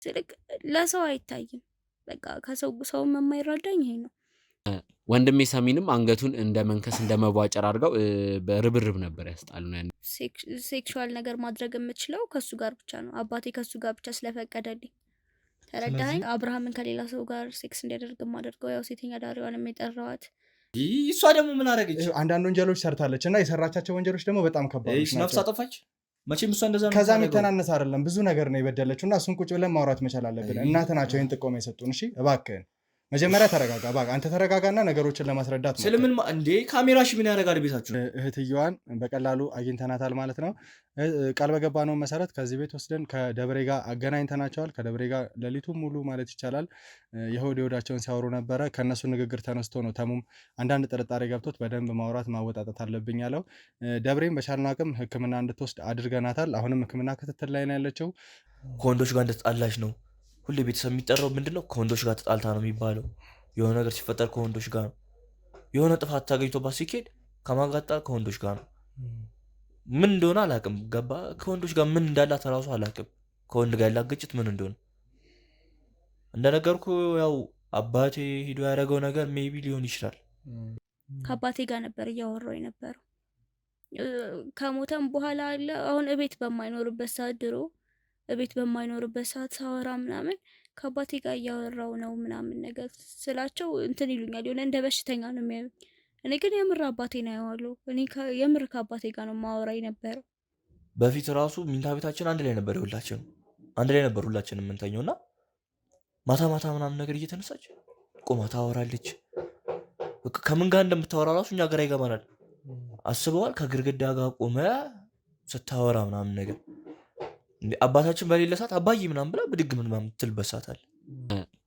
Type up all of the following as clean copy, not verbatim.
ትልቅ ለሰው አይታይም። በቃ ሰው የማይረዳኝ ይሄ ነው። ወንድሜ ሰሚንም አንገቱን እንደ መንከስ እንደ መቧጨር አድርገው በርብርብ ነበር ያስጣሉን። ያን ሴክሹዋል ነገር ማድረግ የምችለው ከሱ ጋር ብቻ ነው። አባቴ ከሱ ጋር ብቻ ስለፈቀደልኝ ተረዳኸኝ። አብርሃምን ከሌላ ሰው ጋር ሴክስ እንዲያደርግ ማደርገው ያው ሴተኛ ዳሪዋንም የጠራዋት እሷ ደግሞ ምን አደረገች? አንዳንድ ወንጀሎች ሰርታለች እና የሰራቻቸው ወንጀሎች ደግሞ በጣም ከባዶች ናቸው። ነፍስ አጠፋች። መቼም እሷ እንደዛ ነው። ከዛ የሚተናነስ አይደለም፣ ብዙ ነገር ነው የበደለችው እና እሱን ቁጭ ብለን ማውራት መቻል አለብን። እናት ናቸው ይህን ጥቆማ የሰጡን። እሺ እባክህን መጀመሪያ ተረጋጋ። እባክህ አንተ ተረጋጋና ነገሮችን ለማስረዳት ነው። ስለምን እንዴ ካሜራሽ ምን ያደርጋል? ቤታችሁ እህትየዋን በቀላሉ አግኝተናታል ማለት ነው። ቃል በገባነው መሰረት ከዚህ ቤት ወስደን ከደብሬ ጋር አገናኝተናቸዋል። ከደብሬ ጋር ሌሊቱን ሙሉ ማለት ይቻላል የሆድ የሆዳቸውን ሲያወሩ ነበረ። ከእነሱ ንግግር ተነስቶ ነው ተሙም አንዳንድ ጥርጣሬ ገብቶት በደንብ ማውራት ማወጣጠት አለብኝ ያለው። ደብሬም በቻልነው አቅም ሕክምና እንድትወስድ አድርገናታል። አሁንም ሕክምና ክትትል ላይ ነው ያለችው። ከወንዶች ጋር እንደተጣላች ነው ሁሌ ቤተሰብ የሚጠራው። ምንድነው ከወንዶች ጋር ተጣልታ ነው የሚባለው። የሆነ ነገር ሲፈጠር ከወንዶች ጋር ነው። የሆነ ጥፋት ታገኝቶባት ሲኬድ ከማጋጣ ከወንዶች ጋር ነው። ምን እንደሆነ አላውቅም። ገባ ከወንዶች ጋር ምን እንዳላት እራሱ አላውቅም። ከወንድ ጋር ያላት ግጭት ምን እንደሆነ እንደነገርኩ ያው አባቴ ሂዶ ያደረገው ነገር ሜቢ ሊሆን ይችላል። ከአባቴ ጋር ነበር እያወራው የነበረው። ከሞተም በኋላ አለ አሁን እቤት በማይኖርበት ሰዓት ድሮ እቤት በማይኖርበት ሰዓት ሳወራ ምናምን ከአባቴ ጋር እያወራው ነው ምናምን ነገር ስላቸው እንትን ይሉኛል። የሆነ እንደ በሽተኛ ነው የሚያዩኝ። እኔ ግን የምር አባቴ ነው ያዋለው። እኔ የምር ከአባቴ ጋር ነው ማወራ የነበረው። በፊት ራሱ ሚንታ ቤታችን አንድ ላይ ነበር። ሁላችንም የምንተኘው እና ማታ ማታ ምናምን ነገር እየተነሳች ቆማ ታወራለች። ከምን ጋር እንደምታወራ ራሱ እኛ ጋር ይገባናል። አስበዋል። ከግርግዳ ጋር ቆመ ስታወራ ምናምን ነገር አባታችን በሌለ ሰዓት አባዬ ምናምን ብላ ብድግ ምናምን ትልበሳታል።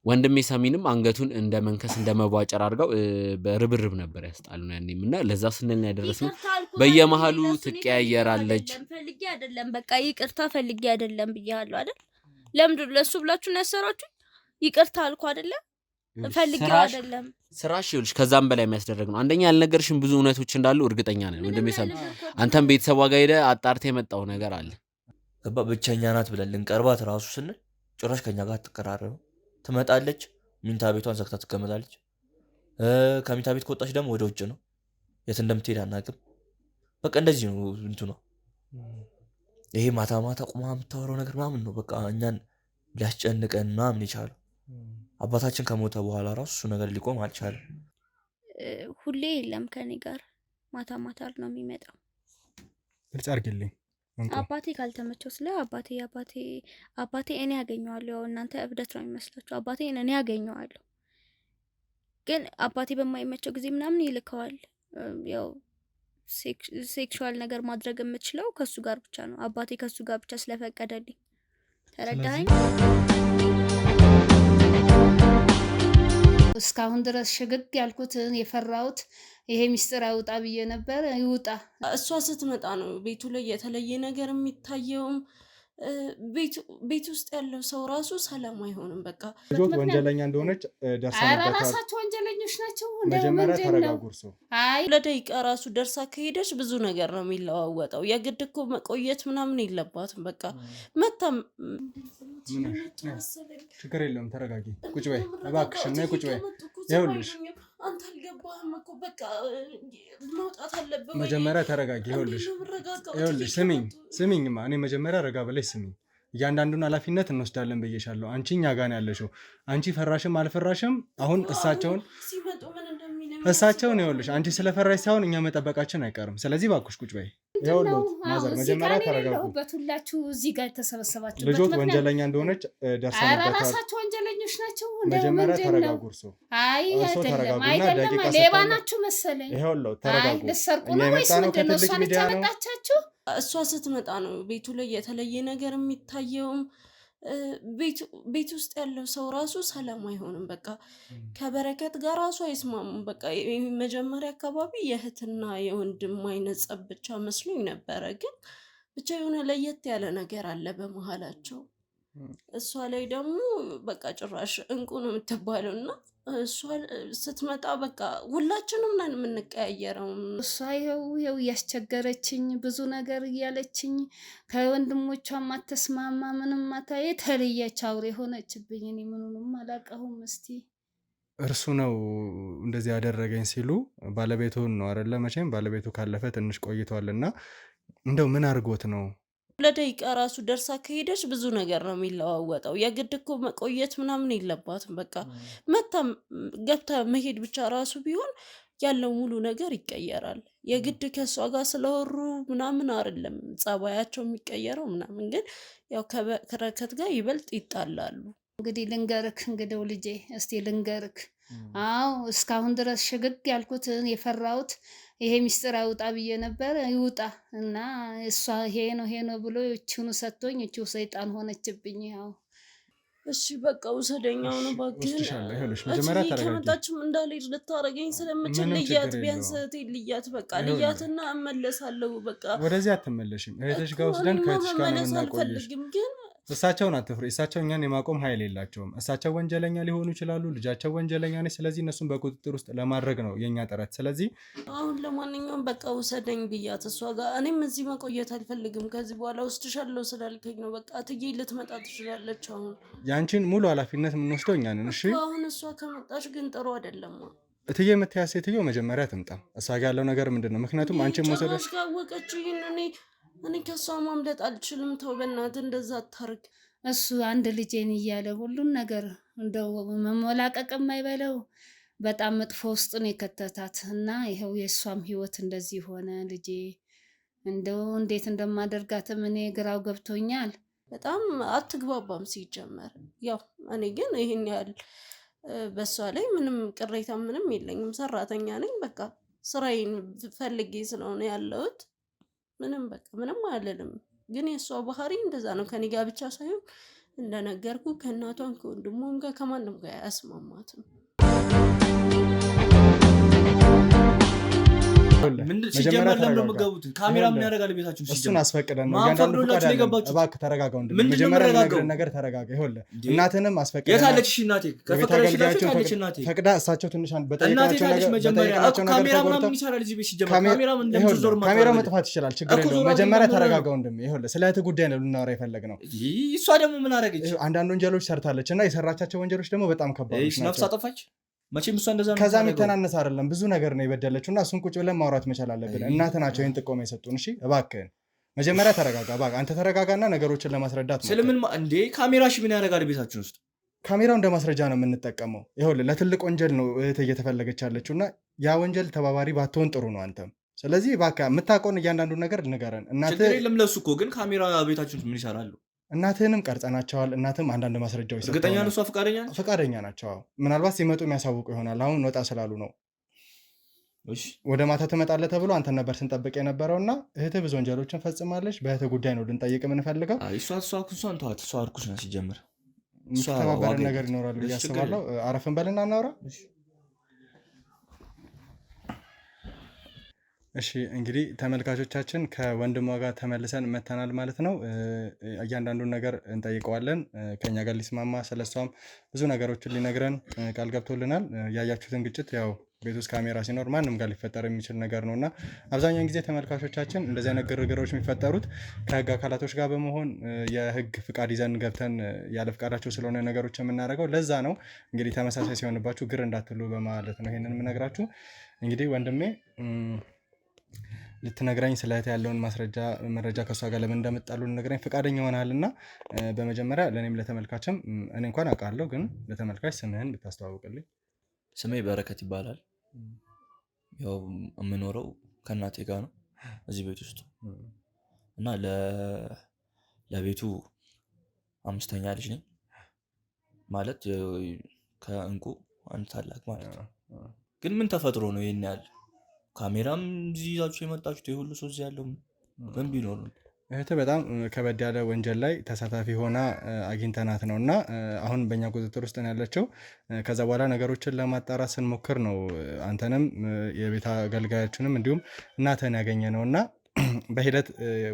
ወንድሜ ሰሚንም አንገቱን እንደ መንከስ እንደ መቧጨር አድርገው በርብርብ ነበር ያስጣሉን። ያኔም እና ለዛ ስንል ነው ያደረስነው። በየመሃሉ ትቀያየራለች። ፈልጌ አይደለም በቃ ይቅርታ ፈልጌ አይደለም ብያለሁ አይደል? ለምንድን ለሱ ብላችሁ ነው ያሰራችሁ? ይቅርታ አልኩ አይደለም ፈልጌ አይደለም። ስራሽ ይኸውልሽ ከዛም በላይ የሚያስደርግ ነው። አንደኛ ያልነገርሽም ብዙ እውነቶች እንዳሉ እርግጠኛ ነን። ወንድሜ ሰሚ አንተም ቤተሰቧ ጋር ሄደህ አጣርተህ የመጣው ነገር አለ። ገባ ብቸኛ ናት ብለን ልንቀርባት ራሱ ስንል ጭራሽ ከኛ ጋር አትቀራረብም። ትመጣለች፣ ሚንታ ቤቷን ዘግታ ትቀመጣለች። ከሚንታ ቤት ከወጣች ደግሞ ወደ ውጭ ነው፣ የት እንደምትሄድ አናውቅም። በቃ እንደዚህ ነው እንትኗ። ይሄ ማታ ማታ ቁማ የምታወራው ነገር ምናምን ነው በቃ እኛን ሊያስጨንቀን ምናምን የቻለው። አባታችን ከሞተ በኋላ ራሱ እሱ ነገር ሊቆም አልቻለም። ሁሌ የለም ከኔ ጋር ማታ ማታ ነው የሚመጣው። ግልጽ አድርግልኝ። አባቴ ካልተመቸው ስለ አባቴ እኔ ያገኘዋለሁ። እናንተ እብደት ነው የሚመስላችሁ። አባቴ እኔ ያገኘዋለሁ፣ ግን አባቴ በማይመቸው ጊዜ ምናምን ይልከዋል። ያው ሴክሹዋል ነገር ማድረግ የምችለው ከሱ ጋር ብቻ ነው። አባቴ ከሱ ጋር ብቻ ስለፈቀደልኝ ተረዳኸኝ። እስካሁን ድረስ ሽግግ ያልኩትን የፈራሁት ይሄ ሚስጥር አይውጣ ብዬ ነበር። ይውጣ። እሷ ስትመጣ ነው ቤቱ ላይ የተለየ ነገር የሚታየውም። ቤት ውስጥ ያለው ሰው ራሱ ሰላም አይሆንም። በቃ ልጆት ወንጀለኛ እንደሆነች ደርሰንበታል። ራሳቸው ወንጀለኞች ናቸው። መጀመሪያ ተረጋጉ። እርሶ ለደቂቃ ራሱ ደርሳ ከሄደች ብዙ ነገር ነው የሚለዋወጠው። የግድ እኮ መቆየት ምናምን የለባትም። በቃ መታም ችግር የለውም። ተረጋጊ። ቁጭ በይ እባክሽ እና ቁጭ በይ። ይኸውልሽ አንተ አልገባህም እኮ በቃ መውጣት አለብህ። መጀመሪያ ተረጋጊ። ይኸውልሽ ስሚኝማ፣ እኔ መጀመሪያ ረጋ በለሽ ስሚኝ። እያንዳንዱን ኃላፊነት እንወስዳለን ብዬሻለሁ። አንቺ እኛ ጋር ነው ያለሽው። አንቺ ፈራሽም አልፈራሽም አሁን እሳቸውን ይኸውልሽ፣ አንቺ ስለፈራሽ ሳይሆን እኛ መጠበቃችን አይቀርም። ስለዚህ እባክሽ ቁጭ በይ። ይኸውልሽ ማዘር መጀመሪያ ተረጋጉ። ሁላችሁ እዚህ ጋር ተሰበሰባችሁ ልጆት ወንጀለኛ እንደሆነች ደርሰንበታል። ራሳቸው ወንጀለኞች ናቸው። መጀመሪያ ተረጋጉ። እርሶ አይደለም ሌባ ናችሁ መሰለኝ። ይኸውልሽ ተረጋጉ። ልትሰርቁ ነው ወይስ ምንድን ነው? እሷ ነች ያመጣቻችሁ? እሷ ስትመጣ ነው ቤቱ ላይ የተለየ ነገር የሚታየውም። ቤት ውስጥ ያለው ሰው ራሱ ሰላም አይሆንም። በቃ ከበረከት ጋር ራሱ አይስማሙም። በቃ መጀመሪያ አካባቢ የእህትና የወንድም አይነት ጸብ ብቻ መስሎኝ ነበረ፣ ግን ብቻ የሆነ ለየት ያለ ነገር አለ በመሀላቸው። እሷ ላይ ደግሞ በቃ ጭራሽ እንቁ ነው የምትባለው እና እሷ ስትመጣ በቃ ሁላችንም ነን የምንቀያየረው። እሷ ይኸው እያስቸገረችኝ ብዙ ነገር እያለችኝ ከወንድሞቿም አትስማማ ምንም የተለየች አውሬ ሆነችብኝ። እኔ ምኑንም አላውቀውም። እስቲ እርሱ ነው እንደዚህ ያደረገኝ ሲሉ ባለቤቱን ነው አይደለ? መቼም ባለቤቱ ካለፈ ትንሽ ቆይቷል እና እንደው ምን አድርጎት ነው? ለደቂቃ ራሱ ደርሳ ከሄደች ብዙ ነገር ነው የሚለዋወጠው። የግድ እኮ መቆየት ምናምን የለባትም። በቃ መታ ገብታ መሄድ ብቻ ራሱ ቢሆን ያለው ሙሉ ነገር ይቀየራል። የግድ ከእሷ ጋር ስለወሩ ምናምን አይደለም ጸባያቸው የሚቀየረው ምናምን፣ ግን ያው ከበረከት ጋር ይበልጥ ይጣላሉ። እንግዲህ ልንገርክ እንግዲው ልጄ እስቲ ልንገርክ። አዎ እስካሁን ድረስ ሽግግ ያልኩትን የፈራሁት ይሄ ሚስጥር አይውጣ ብዬ ነበር። ይውጣ እና እሷ ይሄ ነው ብሎ እቺኑ ሰጥቶኝ እቺው ሰይጣን ሆነችብኝ። ያው እሺ በቃ ውሰደኛው ነው ባክህን። መጀመሪያ ከመጣችም እንዳልሄድ ልታረገኝ ስለምችል ልያት፣ ቢያንስ ልያት፣ በቃ ልያትና እመለሳለሁ። በቃ ወደዚህ አትመለሽም። እህትሽ ጋር ወስደን ከእህትሽ ጋር ነው የምናቆየሽ። ግን እሳቸውን አትፍሪ። እሳቸው እኛን የማቆም ኃይል የላቸውም። እሳቸው ወንጀለኛ ሊሆኑ ይችላሉ። ልጃቸው ወንጀለኛ ነች። ስለዚህ እነሱን በቁጥጥር ውስጥ ለማድረግ ነው የኛ ጥረት። ስለዚህ አሁን ለማንኛውም በቃ ውሰደኝ ብያት እሷ ጋር። እኔም እዚህ መቆየት አልፈልግም። ከዚህ በኋላ ወስድሻለሁ ስላልከኝ ነው። በቃ እትዬ ልትመጣ ትችላለች። አሁን ያንቺን ሙሉ ኃላፊነት የምንወስደው እኛ ነን። እሺ አሁን እሷ ከመጣች ግን ጥሩ አይደለም። እትዬ የምትያዝ ሴትዮ መጀመሪያ ትምጣ። እሷ ጋር ያለው ነገር ምንድን ነው? ምክንያቱም አንቺን መውሰደሽ ካወቀች እኔ ከሷ ማምለጥ አልችልም። ተው በእናትህ እንደዛ አታርግ። እሱ አንድ ልጄን እያለ ሁሉን ነገር እንደው መሞላቀቅም አይበለው በጣም መጥፎ ውስጥ ነው የከተታት እና ይኸው የእሷም ህይወት እንደዚህ ሆነ። ልጄ እንደው እንዴት እንደማደርጋትም እኔ ግራው ገብቶኛል። በጣም አትግባባም ሲጀመር። ያው እኔ ግን ይህን ያህል በሷ ላይ ምንም ቅሬታ ምንም የለኝም። ሰራተኛ ነኝ። በቃ ስራዬን ፈልጌ ስለሆነ ያለሁት ምንም አልልም። ግን የእሷ ባህሪ እንደዛ ነው። ከኔ ጋር ብቻ ሳይሆን እንደነገርኩ ከእናቷም ከወንድሟም ጋር ከማንም ጋር አያስማማትም። ሲጀመር ለምን የምትገቡት? ካሜራ ምን ያደርጋል ቤታችሁ? እሱን አስፈቅደን ነው እያንዳንዱ ፈቃድ አለ። እባክህ ተረጋጋ ወንድም፣ መጀመሪያ ነገር ተረጋጋ። ይኸውልህ እናትንም አስፈቅደን የት አለች እናቴ? ከፈቀደችላችሁ አለች እናቴ። ፈቅዳ እሳቸው ትንሽ በጠይቃቸው ነገር ካሜራ ምናምን ይሰራል እዚህ ቤት። ሲጀመር ካሜራ ምን እንደምትዞር ማለት ካሜራው መጥፋት ይችላል፣ ችግር የለውም። መጀመሪያ ተረጋጋ ወንድም። ይኸውልህ ስለ እህት ጉዳይ ነው ልናወራ የፈለግነው። እሷ ደግሞ ምን አደረገች? አንዳንድ ወንጀሎች ሰርታለች እና የሰራቻቸው ወንጀሎች ደግሞ በጣም ከባዶች ናቸው። ነፍስ አጠፋች መቼም እሷ እንደዛ ነው። ከዛ የሚተናነስ አይደለም፣ ብዙ ነገር ነው የበደለችው እና እሱን ቁጭ ብለን ማውራት መቻል አለብን። እናት ናቸው ይህን ጥቆማ የሰጡን። እሺ እባክህን መጀመሪያ ተረጋጋ። እባክህ አንተ ተረጋጋና ነገሮችን ለማስረዳት ነው። ስለምን እንዴ ካሜራሽ ምን ያደርጋል ቤታችን ውስጥ? ካሜራው እንደ ማስረጃ ነው የምንጠቀመው። ይኸውልህ ለትልቅ ወንጀል ነው እህት እየተፈለገች ያለችው እና ያ ወንጀል ተባባሪ ባትሆን ጥሩ ነው አንተም። ስለዚህ እባክህ የምታውቀውን እያንዳንዱን ነገር ንገረን። ችግር የለም ለሱ እኮ ግን ካሜራ ቤታችን ውስጥ ምን ይሰራሉ? እናትህንም ቀርጸናቸዋል። እናትም አንዳንድ ማስረጃዎች ሰጥተዋል። እርግጠኛ ነው እሷ ፈቃደኛ ናቸው። ምናልባት ሲመጡ የሚያሳውቁ ይሆናል። አሁን ወጣ ስላሉ ነው። ወደ ማታ ትመጣለህ ተብሎ አንተን ነበር ስንጠብቅ የነበረው እና እህትህ ብዙ ወንጀሎችን ፈጽማለች። በእህትህ ጉዳይ ነው ልንጠይቅ የምንፈልገው። እሷን ተዋት። እሷ እርኩስ ናት ሲጀምር። የምትተባበረን ነገር ይኖራል ብዬ አስባለሁ። አረፍን በልና እናውራ። እሺ እንግዲህ ተመልካቾቻችን ከወንድሟ ጋር ተመልሰን መተናል ማለት ነው። እያንዳንዱን ነገር እንጠይቀዋለን። ከኛ ጋር ሊስማማ ስለሷም ብዙ ነገሮችን ሊነግረን ቃል ገብቶልናል። ያያችሁትን ግጭት ያው ቤት ውስጥ ካሜራ ሲኖር ማንም ጋር ሊፈጠር የሚችል ነገር ነው እና አብዛኛውን ጊዜ ተመልካቾቻችን እንደዚህ አይነት ግርግሮች የሚፈጠሩት ከህግ አካላቶች ጋር በመሆን የህግ ፍቃድ ይዘን ገብተን ያለ ፍቃዳቸው ስለሆነ ነገሮች የምናደርገው ለዛ ነው። እንግዲህ ተመሳሳይ ሲሆንባችሁ ግር እንዳትሉ በማለት ነው ይሄንን የምነግራችሁ። እንግዲህ ወንድሜ ልትነግረኝ ስለ እህት ያለውን መረጃ ከእሷ ጋር ለምን እንደመጣሉ ልነግረኝ ፈቃደኛ ሆናል እና በመጀመሪያ ለእኔም ለተመልካችም እኔ እንኳን አውቃለሁ፣ ግን ለተመልካች ስምህን ብታስተዋውቅልኝ። ስሜ በረከት ይባላል። ያው የምኖረው ከእናቴ ጋር ነው እዚህ ቤት ውስጥ እና ለቤቱ 5ኛ ልጅ ነኝ ማለት ከእንቁ አንድ ታላቅ ማለት ነው። ግን ምን ተፈጥሮ ነው ይሄን ያህል ካሜራም እዚህ ይዛችሁ የመጣችሁት? የሁሉ ሰው እዚህ ያለው ምን ቢኖር ነው? እህትህ በጣም ከበድ ያለ ወንጀል ላይ ተሳታፊ ሆና አግኝተናት ነው እና አሁን በእኛ ቁጥጥር ውስጥ ነው ያለችው። ከዛ በኋላ ነገሮችን ለማጣራት ስንሞክር ነው አንተንም የቤት አገልጋያችንም እንዲሁም እናትህን ያገኘ ነው እና በሂደት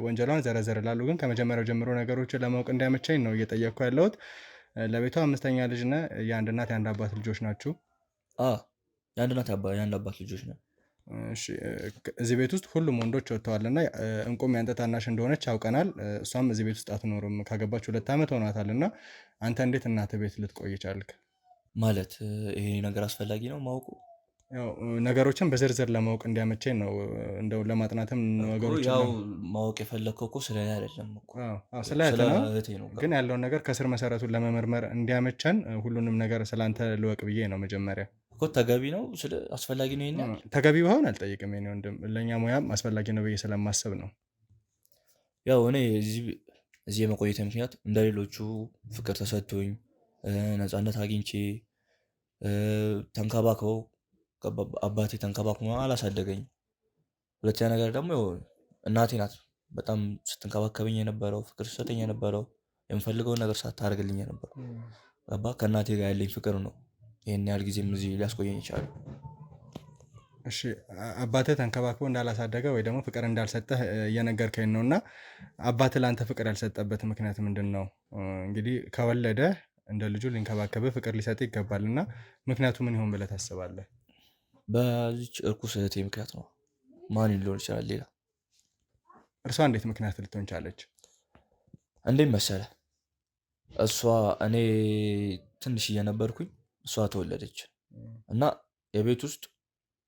ወንጀሏን ዘረዝርላለሁ። ግን ከመጀመሪያው ጀምሮ ነገሮችን ለማወቅ እንዲያመቸኝ ነው እየጠየቅኩ ያለሁት። ለቤቷ 5ኛ ልጅ ነህ። የአንድ እናት የአንድ አባት ልጆች ናችሁ? የአንድ እናት የአንድ አባት ልጆች ነን። እሺ፣ እዚህ ቤት ውስጥ ሁሉም ወንዶች ወጥተዋልና እንቁም ያንተ ታናሽ እንደሆነች ያውቀናል። እሷም እዚህ ቤት ውስጥ አትኖርም፣ ካገባች 2 ዓመት ሆኗታልና አንተ እንዴት እናት ቤት ልትቆይ ቻልክ? ማለት ይሄ ነገር አስፈላጊ ነው ማወቁ? ያው ነገሮችን በዝርዝር ለማወቅ እንዲያመቸኝ ነው። እንደው ለማጥናትም ነገሮችን ያው ማወቅ የፈለግከው እኮ ስለ እኔ አይደለም እኮ ስለ እህቴ ነው። ግን ያለውን ነገር ከስር መሰረቱን ለመመርመር እንዲያመቸን ሁሉንም ነገር ስላንተ ልወቅ ብዬ ነው መጀመሪያ እኮ። ተገቢ ነው ስለ አስፈላጊ ነው ይሄን ተገቢ ባይሆን አልጠይቅም። የኔ ወንድም ለእኛ ሙያም አስፈላጊ ነው ብዬ ስለማስብ ነው። ያው እኔ እዚህ የመቆየት ምክንያት እንደ ሌሎቹ ፍቅር ተሰጥቶኝ ነፃነት አግኝቼ ተንከባክበው አባቴ ተንከባክሞ አላሳደገኝ። ሁለተኛ ነገር ደግሞ እናቴ ናት በጣም ስትንከባከበኝ የነበረው፣ ፍቅር ስትሰጠኝ የነበረው፣ የምፈልገውን ነገር ሳታደርግልኝ የነበረው። ከእናቴ ጋር ያለኝ ፍቅር ነው ይህን ያህል ጊዜም እዚህ ሊያስቆየኝ ይችላል። እሺ፣ አባትህ ተንከባክቦ እንዳላሳደገ ወይ ደግሞ ፍቅር እንዳልሰጠህ እየነገርከኝ ነው። እና አባትህ ለአንተ ፍቅር ያልሰጠበት ምክንያት ምንድን ነው? እንግዲህ ከወለደ እንደ ልጁ ሊንከባከብህ ፍቅር ሊሰጥህ ይገባል። እና ምክንያቱ ምን ይሆን ብለህ ታስባለህ? በዚች እርኩስ እህቴ ምክንያት ነው። ማን ሊሆን ይችላል ሌላ? እርሷ እንዴት ምክንያት ልትሆን ቻለች? እንዴት መሰለህ፣ እኔ ትንሽ እየነበርኩኝ እሷ ተወለደች እና የቤት ውስጥ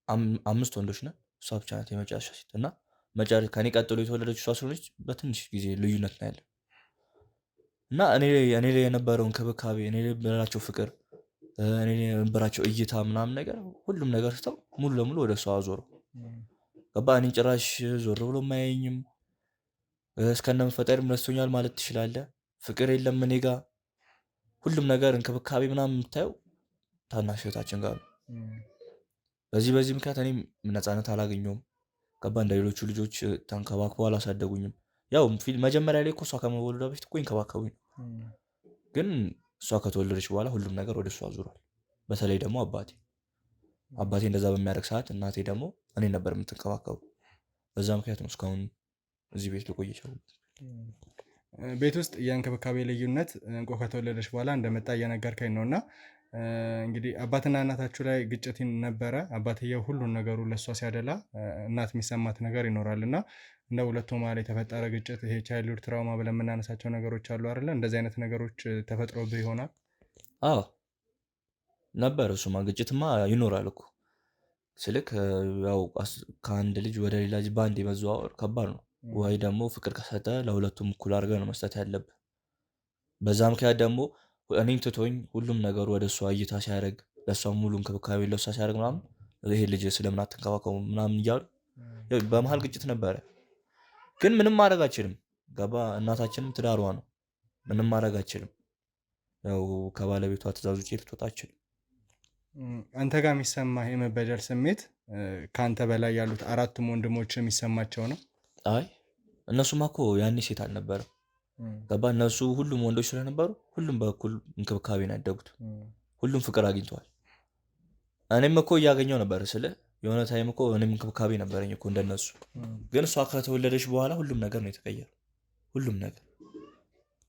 5 ወንዶች ነን፣ እሷ ብቻ ናት የመጨረሻ ሴት እና ከኔ ቀጥሎ የተወለደች እሷ ስለሆነች በትንሽ ጊዜ ልዩነት ነው ያለው እና እኔ ላይ የነበረው እንክብካቤ፣ እኔ ላይ የነበራቸው ፍቅር፣ እኔ ላይ የነበራቸው እይታ ምናምን ነገር ሁሉም ነገር ስተው ሙሉ ለሙሉ ወደ እሷ አዞረው። ገባ? እኔን ጭራሽ ዞር ብሎ ማያየኝም። እስከነመፈጠርም ነስቶኛል ማለት ትችላለህ። ፍቅር የለም እኔ ጋ። ሁሉም ነገር እንክብካቤ ምናምን የምታየው ታናሽ እህታችን ጋር ነው። በዚህ ምክንያት እኔም ነፃነት አላገኘውም። ገባ? እንደ ሌሎቹ ልጆች ተንከባክበው አላሳደጉኝም። ያው መጀመሪያ ላይ እኮ እሷ ከመወለዷ በፊት እኮ ይንከባከቡኝ፣ ግን እሷ ከተወለደች በኋላ ሁሉም ነገር ወደ እሷ አዙሯል። በተለይ ደግሞ አባቴ እንደዛ በሚያደርግ ሰዓት እናቴ ደግሞ እኔ ነበር የምትንከባከቡ። በዛ ምክንያት ነው እስካሁን እዚህ ቤት ልቆይ የቻልኩት። ቤት ውስጥ የእንክብካቤ ልዩነት እንቁ ከተወለደች በኋላ እንደመጣ እየነገርከኝ ነው። እና እንግዲህ አባትና እናታችሁ ላይ ግጭት ነበረ። አባትየው ሁሉን ነገሩ ለእሷ ሲያደላ እናት የሚሰማት ነገር ይኖራል። እና እንደ ሁለቱ መሀል የተፈጠረ ግጭት፣ ይሄ ቻይልድ ትራውማ ብለን የምናነሳቸው ነገሮች አሉ አይደለ? እንደዚህ አይነት ነገሮች ተፈጥሮብህ ይሆናል? አዎ ነበር። እሱማ ግጭትማ ይኖራል እኮ ስልክ ያው ከአንድ ልጅ ወደ ሌላ ልጅ በአንድ የመዘዋወር ከባድ ነው። ወይ ደግሞ ፍቅር ከሰጠ ለሁለቱም እኩል አድርገህ ነው መስጠት ያለብህ። በዛ ምክንያት ደግሞ እኔም ትቶኝ ሁሉም ነገሩ ወደ እሷ እይታ ሲያደርግ፣ ለእሷ ሙሉ እንክብካቤ ለእሷ ሲያደርግ ምናምን ይሄ ልጅ ስለምን አትንከባከቡ ምናምን እያሉ በመሀል ግጭት ነበረ። ግን ምንም ማድረግ አችልም። ገባ? እናታችንም ትዳሯ ነው። ምንም ማድረግ አችልም። ያው ከባለቤቷ ትእዛዝ ውጭ ልትወጣ አችልም። አንተ ጋር የሚሰማ የመበደል ስሜት ከአንተ በላይ ያሉት 4ቱም ወንድሞች የሚሰማቸው ነው? አይ እነሱማ እኮ ያኔ ሴት አልነበረም። ገባ? እነሱ ሁሉም ወንዶች ስለነበሩ ሁሉም በኩል እንክብካቤ ነው ያደጉት። ሁሉም ፍቅር አግኝተዋል። እኔም እኮ እያገኘው ነበር ስለ የሆነ ታይም እኮ እኔም እንክብካቤ ነበረኝ እኮ እንደነሱ። ግን እሷ ከተወለደች በኋላ ሁሉም ነገር ነው የተቀየረው። ሁሉም ነገር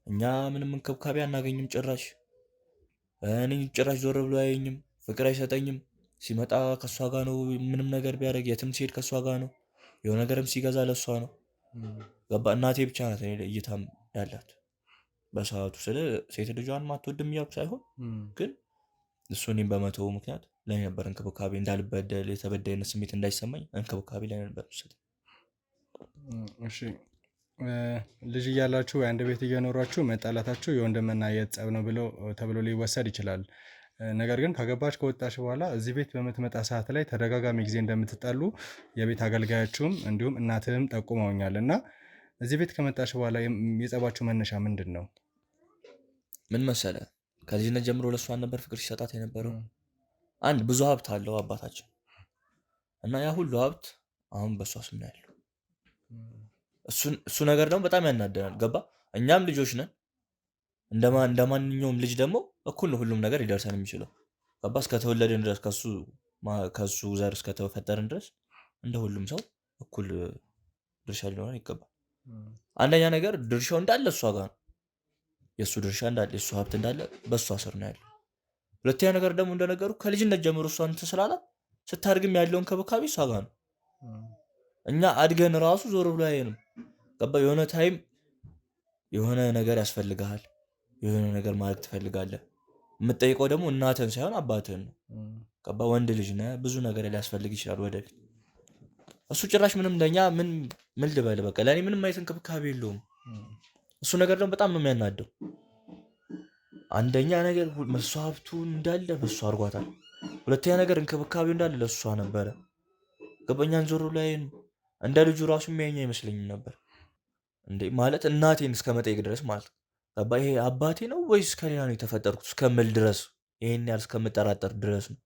እኛ ምንም እንክብካቤ አናገኝም ጭራሽ። እኔ ጭራሽ ዞር ብሎ አያየኝም፣ ፍቅር አይሰጠኝም። ሲመጣ ከእሷ ጋር ነው፣ ምንም ነገር ቢያደርግ የትም ሲሄድ ከእሷ ጋር ነው፣ የሆነ ነገርም ሲገዛ ለእሷ ነው። ገባ? እናቴ ብቻ ናት እኔ እይታም ያላት በሰዓቱ። ስለ ሴት ልጇን ማትወድም እያልኩ ሳይሆን ግን እሱ እኔም በመተው ምክንያት ለእኔ ነበር እንክብካቤ፣ እንዳልበደል የተበዳይነት ስሜት እንዳይሰማኝ እንክብካቤ ላይ ነበር የምትሰጠኝ። እሺ፣ ልጅ እያላችሁ አንድ ቤት እየኖራችሁ መጣላታችሁ የወንድምና የእህት ጸብ ነው ተብሎ ሊወሰድ ይችላል። ነገር ግን ካገባች ከወጣች በኋላ እዚህ ቤት በምትመጣ ሰዓት ላይ ተደጋጋሚ ጊዜ እንደምትጣሉ የቤት አገልጋያችሁም እንዲሁም እናትህም ጠቁመውኛል። እና እዚህ ቤት ከመጣች በኋላ የጸባችሁ መነሻ ምንድን ነው? ምን መሰለ፣ ከልጅነት ጀምሮ ለእሷን ነበር ፍቅር ሲሰጣት የነበረው። አንድ ብዙ ሀብት አለው አባታችን እና ያ ሁሉ ሀብት አሁን በእሷ ስም ነው ያለው። እሱ ነገር ደግሞ በጣም ያናደናል። ገባ? እኛም ልጆች ነን፣ እንደ ማንኛውም ልጅ ደግሞ እኩል ነው ሁሉም ነገር ሊደርሰን የሚችለው። ገባ? እስከተወለድን ድረስ ከሱ ዘር እስከተፈጠርን ድረስ እንደ ሁሉም ሰው እኩል ድርሻ ሊኖረን ይገባል። አንደኛ ነገር ድርሻው እንዳለ እሷ ጋር ነው። የእሱ ድርሻ እንዳለ የእሱ ሀብት እንዳለ በእሷ ስር ነው ያለው። ሁለተኛ ነገር ደግሞ እንደነገሩ ከልጅነት ጀምሮ እሷ እንትን ስላላት ስታድግም ያለውን እንክብካቤ እሷ ጋር ነው። እኛ አድገን ራሱ ዞር ብሎ አየንም። ገባ የሆነ ታይም የሆነ ነገር ያስፈልግሃል፣ የሆነ ነገር ማድረግ ትፈልጋለህ። የምትጠይቀው ደግሞ እናትህን ሳይሆን አባትህን ነው። ገባ ወንድ ልጅ ነህ፣ ብዙ ነገር ሊያስፈልግ ይችላል ወደፊት። እሱ ጭራሽ ምንም ለኛ ምን ልበል በቃ ለእኔ ምንም አይነት እንክብካቤ የለውም። እሱ ነገር ደግሞ በጣም ነው የሚያናደው። አንደኛ ነገር መስዋዕቱ እንዳለ በእሱ አድርጓታል። ሁለተኛ ነገር እንክብካቤው እንዳለ ለእሷ ነበረ። ገባኛን ዞሮ ላይ እንደ ልጁ ራሱ የሚያየኝ አይመስለኝም ነበር እንዴ ማለት እናቴን እስከ መጠየቅ ድረስ ማለት ነው። ገባ ይሄ አባቴ ነው ወይስ ከሌላ ነው የተፈጠርኩት እስከምል ድረስ ይሄን ያህል እስከምጠራጠር ድረስ ነው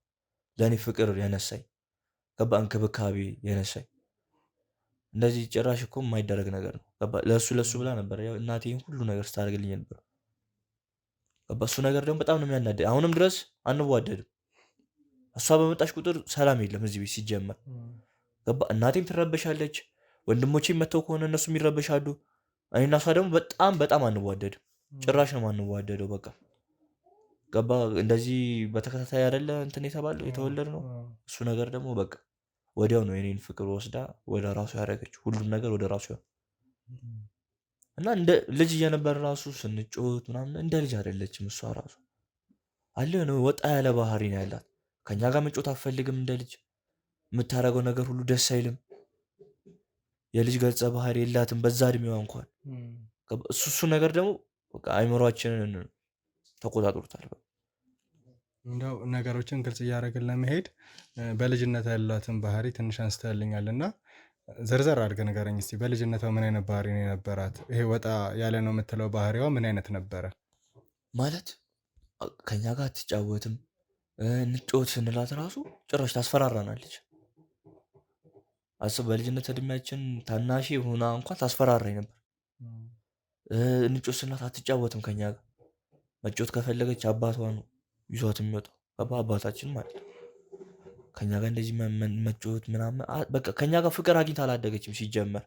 ለእኔ ፍቅር የነሳኝ። ገባ እንክብካቤ የነሳኝ እንደዚህ ጭራሽ እኮ የማይደረግ ነገር ነው። ገባ ለሱ ብላ ነበር ያው እናቴን ሁሉ ነገር ስታደርግልኝ ነበር። ገባ እሱ ነገር ደግሞ በጣም ነው የሚያናደኝ። አሁንም ድረስ አንዋደድም። እሷ በመጣች ቁጥር ሰላም የለም እዚህ ቤት ሲጀመር። ገባ እናቴም ትረበሻለች፣ ወንድሞቼም መተው ከሆነ እነሱም ይረበሻሉ። እኔና እሷ ደግሞ በጣም አንዋደድም። ጭራሽ ነው አንዋደደው። በቃ ገባ እንደዚህ በተከታታይ አይደለ እንትን የተወለድ ነው። እሱ ነገር ደግሞ በቃ ወዲያው ነው የኔን ፍቅር ወስዳ ወደ ራሱ ያደረገችው። ሁሉም ነገር ወደ ራሱ እና እንደ ልጅ እየነበር ራሱ ስንጮት ምናምን እንደ ልጅ አይደለችም እሷ ራሱ አለ ነው ወጣ ያለ ባህሪ ነው ያላት። ከኛ ጋር መጮት አትፈልግም። እንደ ልጅ የምታደርገው ነገር ሁሉ ደስ አይልም። የልጅ ገጸ ባህሪ የላትም በዛ እድሜዋ እንኳን። እሱ ነገር ደግሞ በቃ አይምሯችንን ተቆጣጥሮታል። እንደው ነገሮችን ግልጽ እያደረግን ለመሄድ በልጅነት ያላትን ባህሪ ትንሽ አንስተልኛል እና ዘርዘር አድርገህ ንገረኝ እስኪ። በልጅነቷ ምን አይነት ባህሪ ነው የነበራት? ይሄ ወጣ ያለ ነው የምትለው ባህሪዋ ምን አይነት ነበረ? ማለት ከኛ ጋር አትጫወትም። እንጫወት ስንላት ራሱ ጭራሽ ታስፈራራናለች። አስብ በልጅነት እድሜያችን ታናሽ ሆና እንኳን ታስፈራራኝ ነበር። እንጫወት ስንላት አትጫወትም ከኛ ጋር። መጫወት ከፈለገች አባቷ ነው ይዟት የሚወጣው። አባታችን ማለት ነው። ከኛ ጋር እንደዚህ መጫወት ምናምን በቃ ከኛ ጋር ፍቅር አግኝታ አላደገችም ሲጀመር።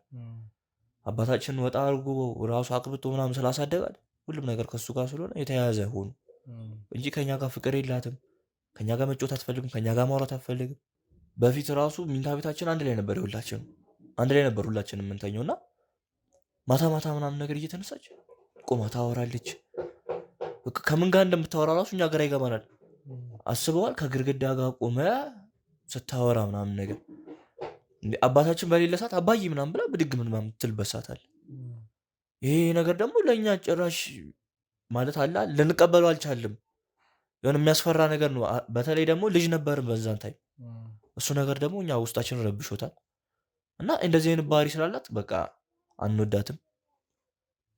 አባታችን ወጣ አድርጎ ራሱ አቅብጦ ምናምን ስላሳደጋል ሁሉም ነገር ከሱ ጋር ስለሆነ የተያያዘ ሆኑ እንጂ ከኛ ጋር ፍቅር የላትም። ከኛ ጋር መጫወት አትፈልግም። ከኛ ጋር ማውራት አትፈልግም። በፊት ራሱ ሚንታ ቤታችን አንድ ላይ ነበር። ሁላችንም አንድ ላይ ነበር ሁላችንም የምንተኘው እና ማታ ምናምን ነገር እየተነሳች ቆማ ታወራለች። ከምን ጋር እንደምታወራ ራሱ እኛ ግራ ይገባናል። አስበዋል ከግድግዳ ጋር ቆመ ስታወራ ምናምን ነገር አባታችን በሌለ ሰዓት አባዬ ምናምን ብላ ብድግ ምናምን ትልበሳታል። ይሄ ነገር ደግሞ ለእኛ ጭራሽ ማለት አለ ልንቀበሉ አልቻልም። የሆነ የሚያስፈራ ነገር ነው። በተለይ ደግሞ ልጅ ነበርን በዛን ታይም። እሱ ነገር ደግሞ እኛ ውስጣችን ረብሾታል እና እንደዚህ አይነት ባህሪ ስላላት በቃ አንወዳትም።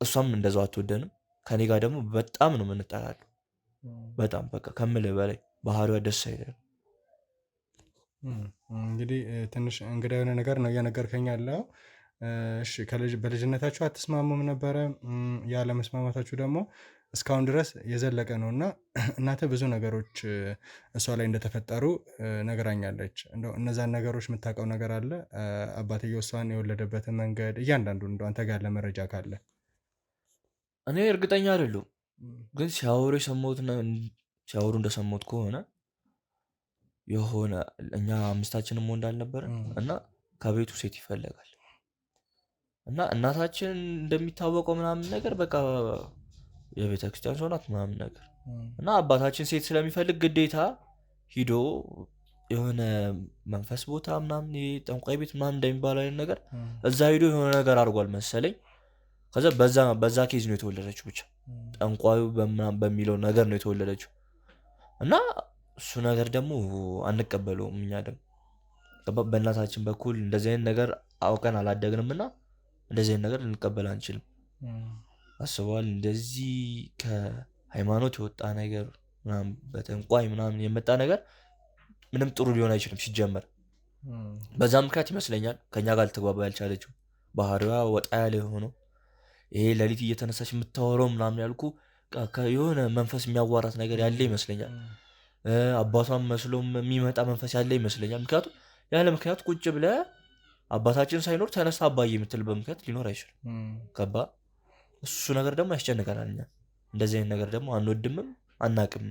እሷም እንደዛው አትወደንም። ከኔ ጋር ደግሞ በጣም ነው የምንጠላለው። በጣም በቃ ከምልህ በላይ ባህሪዋ ደስ አይልም። እንግዲህ ትንሽ እንግዳ የሆነ ነገር ነው እየነገርከኝ ያለው። እሺ በልጅነታችሁ አትስማሙም ነበረ? ያለመስማማታችሁ ደግሞ እስካሁን ድረስ የዘለቀ ነው እና እናትህ ብዙ ነገሮች እሷ ላይ እንደተፈጠሩ ነግራኛለች። እንደው እነዛን ነገሮች የምታውቀው ነገር አለ? አባትየው እሷን የወለደበትን መንገድ እያንዳንዱ እንደው አንተ ጋር ለመረጃ ካለ። እኔ እርግጠኛ አይደለሁም፣ ግን ሲያወሩ እንደሰማሁት ከሆነ የሆነ እኛ አምስታችንም ወንድ አልነበረን እና ከቤቱ ሴት ይፈለጋል እና እናታችን እንደሚታወቀው ምናምን ነገር በቃ የቤተ ክርስቲያን ሰው ናት ምናምን ነገር እና አባታችን ሴት ስለሚፈልግ ግዴታ ሂዶ የሆነ መንፈስ ቦታ ምናምን ጠንቋይ ቤት ምናምን እንደሚባለው አይነት ነገር እዛ ሂዶ የሆነ ነገር አድርጓል መሰለኝ። ከዛ በዛ ኬዝ ነው የተወለደችው። ብቻ ጠንቋዩ በሚለው ነገር ነው የተወለደችው እና እሱ ነገር ደግሞ አንቀበለውም። እኛ ደግሞ በእናታችን በኩል እንደዚህ አይነት ነገር አውቀን አላደግንም እና እንደዚህ አይነት ነገር ልንቀበል አንችልም። አስበዋል እንደዚህ ከሃይማኖት የወጣ ነገር ምናምን በጠንቋይ ምናምን የመጣ ነገር ምንም ጥሩ ሊሆን አይችልም ሲጀመር። በዛ ምክንያት ይመስለኛል ከኛ ጋር ልትግባባ ያልቻለችው። ባህሪዋ ወጣ ያለ የሆነው ይሄ ሌሊት እየተነሳች የምታወራው ምናምን ያልኩ የሆነ መንፈስ የሚያዋራት ነገር ያለ ይመስለኛል። አባቷን መስሎም የሚመጣ መንፈስ ያለ ይመስለኛል። ምክንያቱም ያለ ምክንያት ቁጭ ብለህ አባታችን ሳይኖር ተነሳ አባዬ የምትል በምክንያት ሊኖር አይችልም። ገባ? እሱ ነገር ደግሞ ያስጨንቀናል። እኛ እንደዚህ አይነት ነገር ደግሞ አንወድምም አናቅም።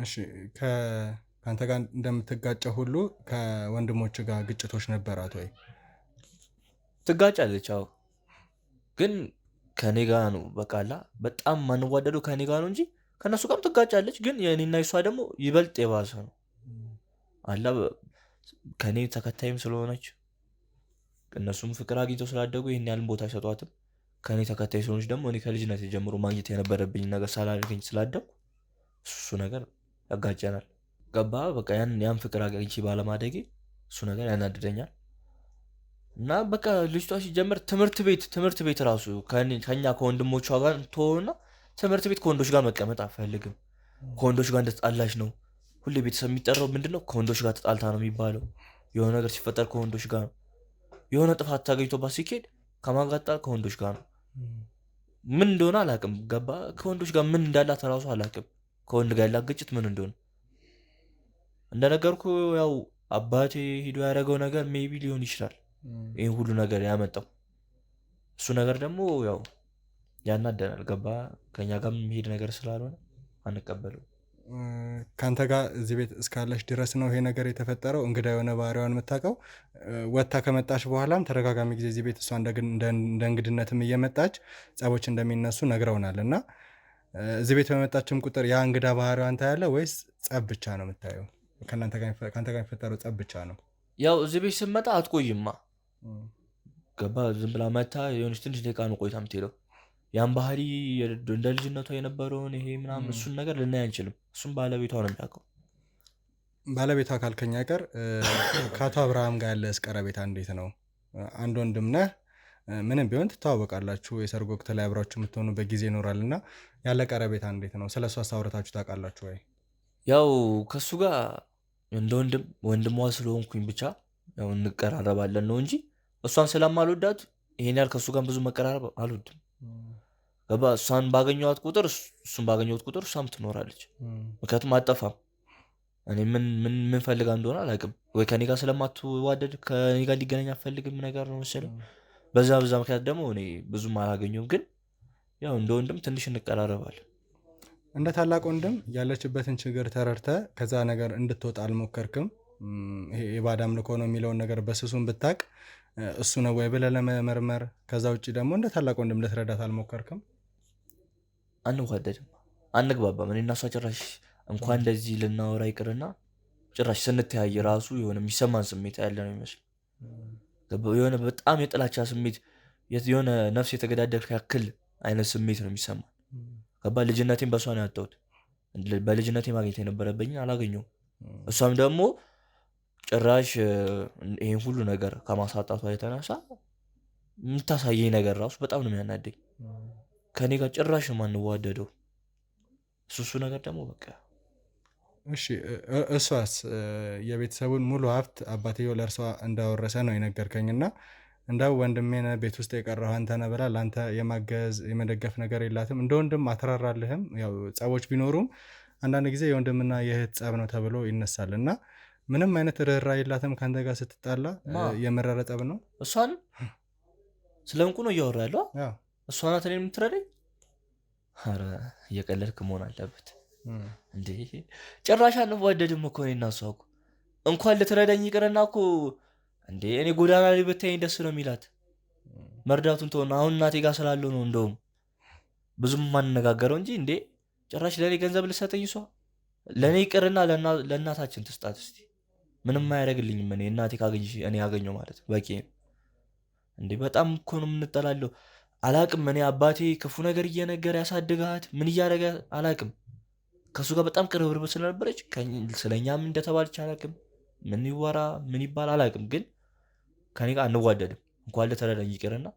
እሺ ከአንተ ጋር እንደምትጋጨው ሁሉ ከወንድሞች ጋር ግጭቶች ነበራት ወይ? ትጋጫለች። አዎ ግን ከኔ ጋር ነው በቃላ በጣም ማንዋደደው ከኔ ጋር ነው እንጂ ከነሱ ጋርም ትጋጫለች። ግን የኔና የሷ ደግሞ ይበልጥ የባሰ ነው አላ ከኔ ተከታይም ስለሆነች እነሱም ፍቅር አግኝተው ስላደጉ ይሄን ያህል ቦታ አይሰጧትም። ከኔ ተከታይ ስለሆነች ደግሞ እኔ ከልጅነት ጀምሮ ማግኘት የነበረብኝ ነገር ሳላገኝ ስላደጉ እሱ ነገር ያጋጨናል። ገባ? በቃ ያን ፍቅር አግኝቼ ባለማደጌ እሱ ነገር ያናድደኛል። እና በቃ ልጅቷ ሲጀምር ትምህርት ቤት ራሱ ከኛ ከወንድሞቿ ጋር ትሆንና ትምህርት ቤት ከወንዶች ጋር መቀመጥ አፈልግም። ከወንዶች ጋር እንደተጣላች ነው ሁሌ ቤተሰብ የሚጠራው። ምንድነው ከወንዶች ጋር ተጣልታ ነው የሚባለው። የሆነ ነገር ሲፈጠር ከወንዶች ጋር ነው። የሆነ ጥፋት ታገኝቶባት ሲኬድ ከማጋጣ ከወንዶች ጋር ነው። ምን እንደሆነ አላቅም። ገባ? ከወንዶች ጋር ምን እንዳላት ራሱ አላቅም። ከወንድ ጋር ያላት ግጭት ምን እንደሆነ እንደነገርኩ ያው አባቴ ሂዶ ያደረገው ነገር ሜቢ ሊሆን ይችላል ይህን ሁሉ ነገር ያመጣው። እሱ ነገር ደግሞ ያው ያናደናል። ገባ? ከኛ ጋር የሚሄድ ነገር ስላልሆነ አንቀበለው። ከአንተ ጋር እዚህ ቤት እስካለች ድረስ ነው ይሄ ነገር የተፈጠረው። እንግዳ የሆነ ባህሪዋን የምታውቀው ወጥታ ከመጣች በኋላም ተደጋጋሚ ጊዜ እዚህ ቤት እሷ እንደ እንግድነትም እየመጣች ጸቦች እንደሚነሱ ነግረውናል። እና እዚህ ቤት በመጣችም ቁጥር ያ እንግዳ ባህሪዋን ታያለ ወይስ ጸብ ብቻ ነው የምታየው? ከአንተ ጋር የሚፈጠረው ጸብ ብቻ ነው? ያው እዚህ ቤት ስመጣ አትቆይማ። ገባ? ዝም ብላ መታ የሆነች ትንሽ ደቂቃ ነው ቆይታ የምትሄደው። ያን ባህሪ እንደ ልጅነቷ የነበረውን ይሄ ምናምን እሱን ነገር ልናይ አንችልም። እሱም ባለቤቷ ነው የሚያውቀው። ባለቤቷ ካልከኛ ቀር ከአቶ አብርሃም ጋር ያለ ቀረቤታ እንዴት ነው? አንድ ወንድም ነህ፣ ምንም ቢሆን ትተዋወቃላችሁ። የሰርግ ወቅት ላይ አብራችሁ የምትሆኑበት ጊዜ ይኖራል እና ያለ ቀረቤታ እንዴት ነው? ስለ እሷ አውርታችሁ ታውቃላችሁ ወይ? ያው ከሱ ጋር እንደ ወንድሟ ስለሆንኩኝ ብቻ ያው እንቀራረባለን ነው እንጂ እሷን ስለማልወዳት ይሄን ያህል ከሱ ጋር ብዙ መቀራረብ አልወድም። ገባ? እሷን ባገኘኋት ቁጥር እሱን ባገኘሁት ቁጥር እሷም ትኖራለች። ምክንያቱም አጠፋም። እኔ ምን ፈልጋ እንደሆነ አላውቅም። ወይ ከኔ ጋር ስለማትዋደድ ከኔ ጋር እንዲገናኝ አትፈልግም ነገር ነው መሰለኝ። በዛ ምክንያት ደግሞ እኔ ብዙም አላገኘሁም። ግን ያው እንደ ወንድም ትንሽ እንቀራረባለን። እንደ ታላቅ ወንድም ያለችበትን ችግር ተረድተ ከዛ ነገር እንድትወጣ አልሞከርክም? ይሄ የባዕድ አምልኮ ነው የሚለውን ነገር በስሱን ብታቅ እሱ ነው ወይ ብለህ ለመመርመር፣ ከዛ ውጭ ደግሞ እንደ ታላቅ ወንድም ልትረዳት አልሞከርክም? አንዋደድም፣ አንግባባም። እኔ እና እሷ ጭራሽ እንኳን እንደዚህ ልናወራ ይቅርና ጭራሽ ስንተያይ ራሱ የሆነ የሚሰማን ስሜት ያለ ነው ይመስል። የሆነ በጣም የጥላቻ ስሜት፣ የሆነ ነፍስ የተገዳደልክ ያክል አይነት ስሜት ነው የሚሰማን። ገባ? ልጅነቴን በእሷ ነው ያጣሁት። በልጅነቴ ማግኘት የነበረብኝ አላገኘሁም። እሷም ደግሞ ጭራሽ ይህን ሁሉ ነገር ከማሳጣቷ የተነሳ የምታሳየኝ ነገር ራሱ በጣም ነው የሚያናደኝ። ከኔ ጋር ጭራሽ ነው የማንዋደደው። እሱ ነገር ደግሞ በቃ እሺ። እሷስ የቤተሰቡን ሙሉ ሀብት አባትየው ለእርሷ እንዳወረሰ ነው የነገርከኝና እንዳው ወንድሜን ቤት ውስጥ የቀረው አንተ ነህ ብላ ለአንተ የማገዝ የመደገፍ ነገር የላትም? እንደ ወንድም አትራራልህም? ያው ጸቦች ቢኖሩም አንዳንድ ጊዜ የወንድምና የእህት ጸብ ነው ተብሎ ይነሳል እና ምንም አይነት ርኅራኄ የላትም ከአንተ ጋር ስትጣላ? የመረረ ጸብ ነው። እሷን ስለ እንቁ ነው እያወራ ያለው። እሷ ናት እኔን የምትረዳኝ? ኧረ እየቀለድክ መሆን አለበት እንዴ! ጭራሽ አንዋደድም እኮ እኔ እና እሷ እኮ። እንኳን ልትረዳኝ ይቅርና እኮ እንዴ እኔ ጎዳና ላይ ብታይኝ ደስ ነው የሚላት። መርዳቱን ተሆነ አሁን እናቴ ጋር ስላለው ነው እንደውም ብዙም ማንነጋገረው እንጂ እንዴ ጭራሽ ለእኔ ገንዘብ ልሰጠኝ እሷ። ለእኔ ይቅርና ለእናታችን ትስጣት እስቲ። ምንም አያደርግልኝም። እኔ እናቴ ካገኘሽ እኔ ያገኘው ማለት በቂ ነው እንዴ። በጣም እኮ ነው የምንጠላለው። አላቅም እኔ አባቴ ክፉ ነገር እየነገረ ያሳድጋት ምን እያደረገ አላቅም። ከሱ ጋር በጣም ቅርብርብ ስለነበረች ስለኛም እንደተባለች አላቅም። ምን ይወራ ምን ይባል አላቅም። ግን ከኔ ጋር አንዋደድም። እንኳን ለተረዳኝ ይቅርና